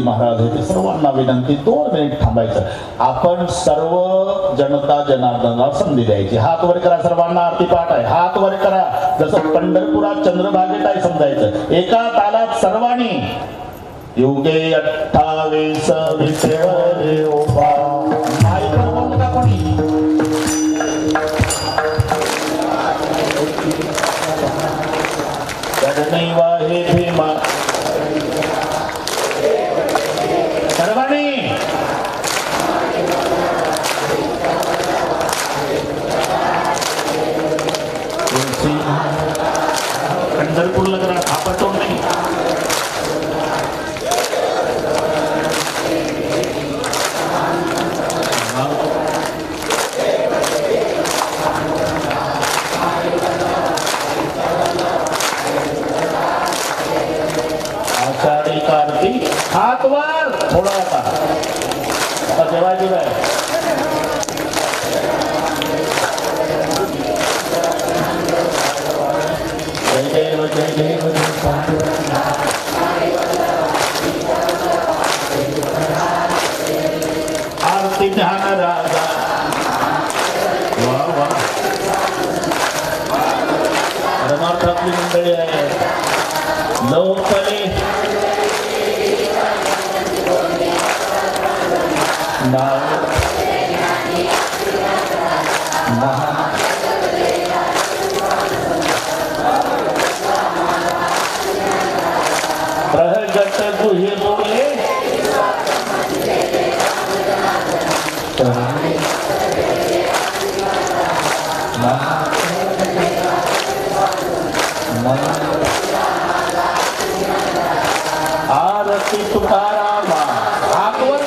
महाराज होते. सर्वांना विनंती 2 मिनिट थांबायचं. आपण सर्व जनता जनार्दनाला संधी द्यायची. हात वर करा. सर्वांना आरती पाठ आहे. हात वर करा. जसं पंढरपुरात चंद्रभागेत आहे समजायचं. एका तालात सर्वांनी युगे 28 विसरे ओबा माईवर बोलू का कोणी? जडणी वाहे भीमा सर्वांनी पंढरपूरला करा. आपटो नाही. थोडं आता जेवायची काय जय देव जय देव आरती ध्यान राजा वा वा परमार्थातली मंडळी आहे लवकरे प्रहजट गुहे बोले आरती तुकारामा आगवर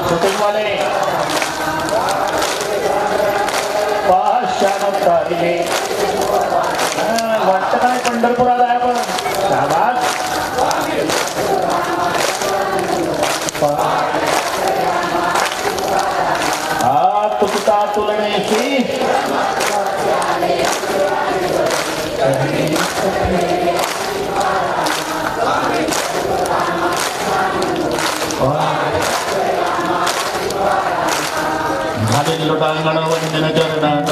शूटिंग वाले पाशाने वाटतं काय पंढरपुरात आहे पण शाबास हा तुका तुलनेची झाले लोटांगण वंदन चरण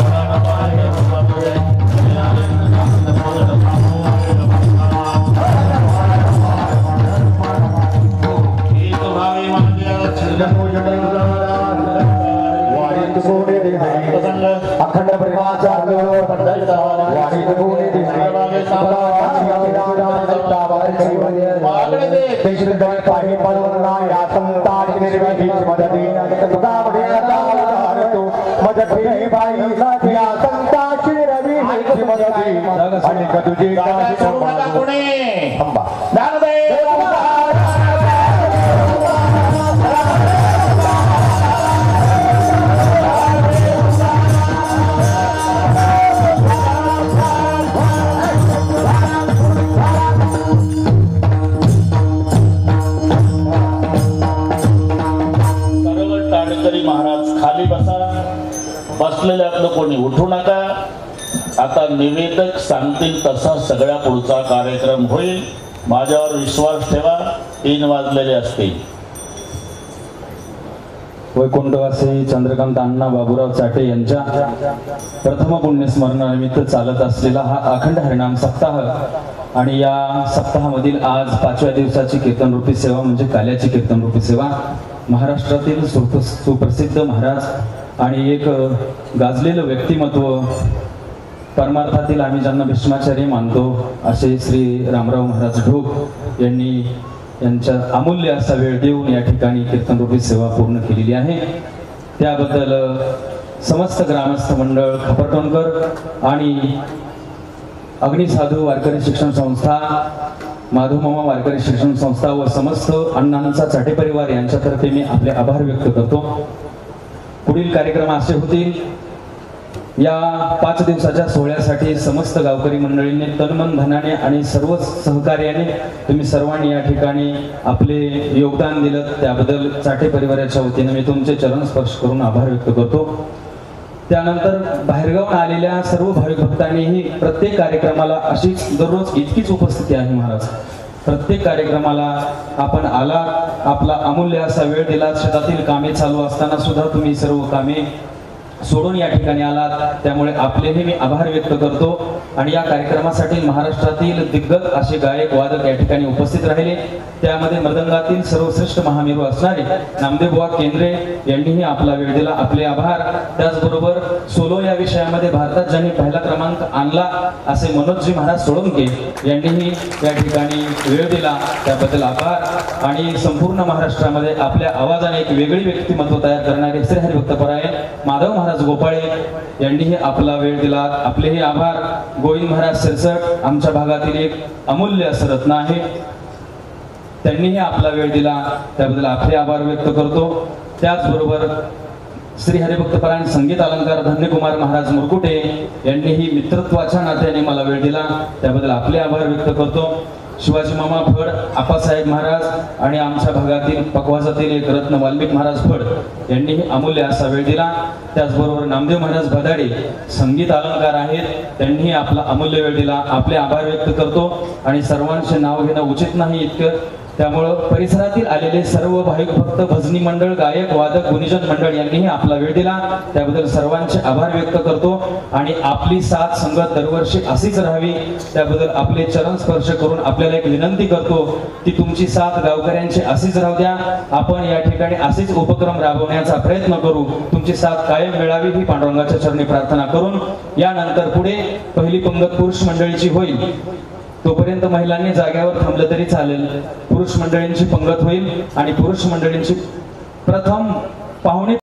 अखंड प्रेमाचा पाणी पडवला या संतान निर्वेदीची मदती मदत बाई या संताची निर्वेदीची मदती आणि तुझी बसलेल्यातलं कोणी उठू नका आता निवेदक सांगतील तसा सगळ्या पुढचा कार्यक्रम होईल माझ्यावर विश्वास ठेवा 3 वाजलेले असतील वैकुंठवासी चंद्रकांत अण्णा बाबूराव चाटे यांच्या प्रथम पुण्यस्मरणानिमित्त चालत असलेला हा अखंड हरिनाम सप्ताह आणि या सप्ताहामधील आज 5व्या दिवसाची कीर्तनरूपी सेवा म्हणजे काल्याची कीर्तनरूपी सेवा महाराष्ट्रातील सुप्रसिद्ध महाराज आणि एक गाजलेलं व्यक्तिमत्व परमार्थातील आम्ही ज्यांना भीष्माचार्य मानतो असे श्री रामराव महाराज ढोक यांनी यांच्या अमूल्य असा वेळ देऊन या ठिकाणी कीर्तनरूपी सेवा पूर्ण केलेली आहे त्याबद्दल समस्त ग्रामस्थ मंडळ खपरटोणकर आणि अग्निसाधू वारकरी शिक्षण संस्था माधवमामा वारकरी शिक्षण संस्था व समस्त अण्णांचा चाटे परिवार यांच्यातर्फे मी आपले आभार व्यक्त करतो पुढील कार्यक्रम असे होतील या 5 दिवसाच्या सोहळ्यासाठी समस्त गावकरी मंडळींनी तनमन धनाने आणि सर्व सहकार्याने तुम्ही सर्वांनी या ठिकाणी आपले योगदान दिलं त्याबद्दल चाटे परिवाराच्या वतीने मी तुमचे चरण स्पर्श करून आभार व्यक्त करतो त्यानंतर बाहेरगावून आलेल्या सर्व भाविक भक्तांनीही प्रत्येक कार्यक्रमाला अशीच दररोज इतकीच उपस्थिती आहे महाराज प्रत्येक कार्यक्रमाला आपण आला आपला अमूल्य असा वेळ दिला शेतातील कामे चालू असताना सुद्धा तुम्ही सर्व कामे सोडून या ठिकाणी आलात त्यामुळे आपलेही मी आभार व्यक्त करतो आणि या कार्यक्रमासाठी महाराष्ट्रातील दिग्गज असे गायक वादक या ठिकाणी उपस्थित राहिले त्यामध्ये मृदंगातील सर्वश्रेष्ठ महामेरू असणारे नामदेवबुवा केंद्रे यांनीही आपला वेळ दिला आपले आभार त्याचबरोबर सोलो या विषयामध्ये भारतात ज्यांनी पहिला क्रमांक आणला असे मनोजजी महाराज सोळंके यांनीही या ठिकाणी वेळ दिला त्याबद्दल आभार आणि संपूर्ण महाराष्ट्रामध्ये आपल्या आवाजाने एक वेगळी व्यक्तिमत्व तयार करणारे श्री हरिभक्तपरायण माधव महाराज गोपाळे यांनीही आपला वेळ दिला आपलेही आभार गोविंद महाराज सिरसट आमच्या भागातील एक अमूल्य असं रत्न आहे त्यांनीही आपला वेळ दिला त्याबद्दल आपले आभार व्यक्त करतो त्याचबरोबर श्री हरिभक्तपरायण संगीत अलंकार धन्यकुमार महाराज मुरकुटे यांनीही मित्रत्वाच्या नात्याने मला वेळ दिला त्याबद्दल आपले आभार व्यक्त करतो शिवाजी मामा फड, आप्पासाहेब महाराज आणि आमच्या भागातील पकवाजातील एक रत्न वाल्मिक महाराज फड यांनीही अमूल्य असा वेळ दिला. त्याचबरोबर नामदेव महाराज भदाडे संगीत अलंकार आहेत, त्यांनीही आपला अमूल्य वेळ दिला. आपले आभार व्यक्त करतो आणि सर्वांचे नाव घेणं उचित नाही इतकं, त्यामुळं परिसरातील आलेले सर्व भाविक भक्त, भजनी मंडळ, गायक, वादक, गुणीजन मंडळ यांनीही आपला वेळ दिला. त्याबद्दल सर्वांचे आभार व्यक्त करतो आणि आपली साथ संगत दरवर्षी अशीच राहावी त्याबद्दल आपले चरण स्पर्श करून आपल्याला एक विनंती करतो की तुमची साथ गावकऱ्यांची अशीच राहू द्या. आपण या ठिकाणी असेच उपक्रम राबवण्याचा प्रयत्न करू. तुमची साथ कायम मिळावी ही पांडुरंगाच्या चरणी प्रार्थना करून यानंतर पुढे पहिली पंगत पुरुष मंडळीची होईल. तोपर्यंत महिलांनी जाग्यावर थांबलं तरी चालेल. पुरुष मंडळींची पंगत होईल आणि पुरुष मंडळींची प्रथम पाहुणे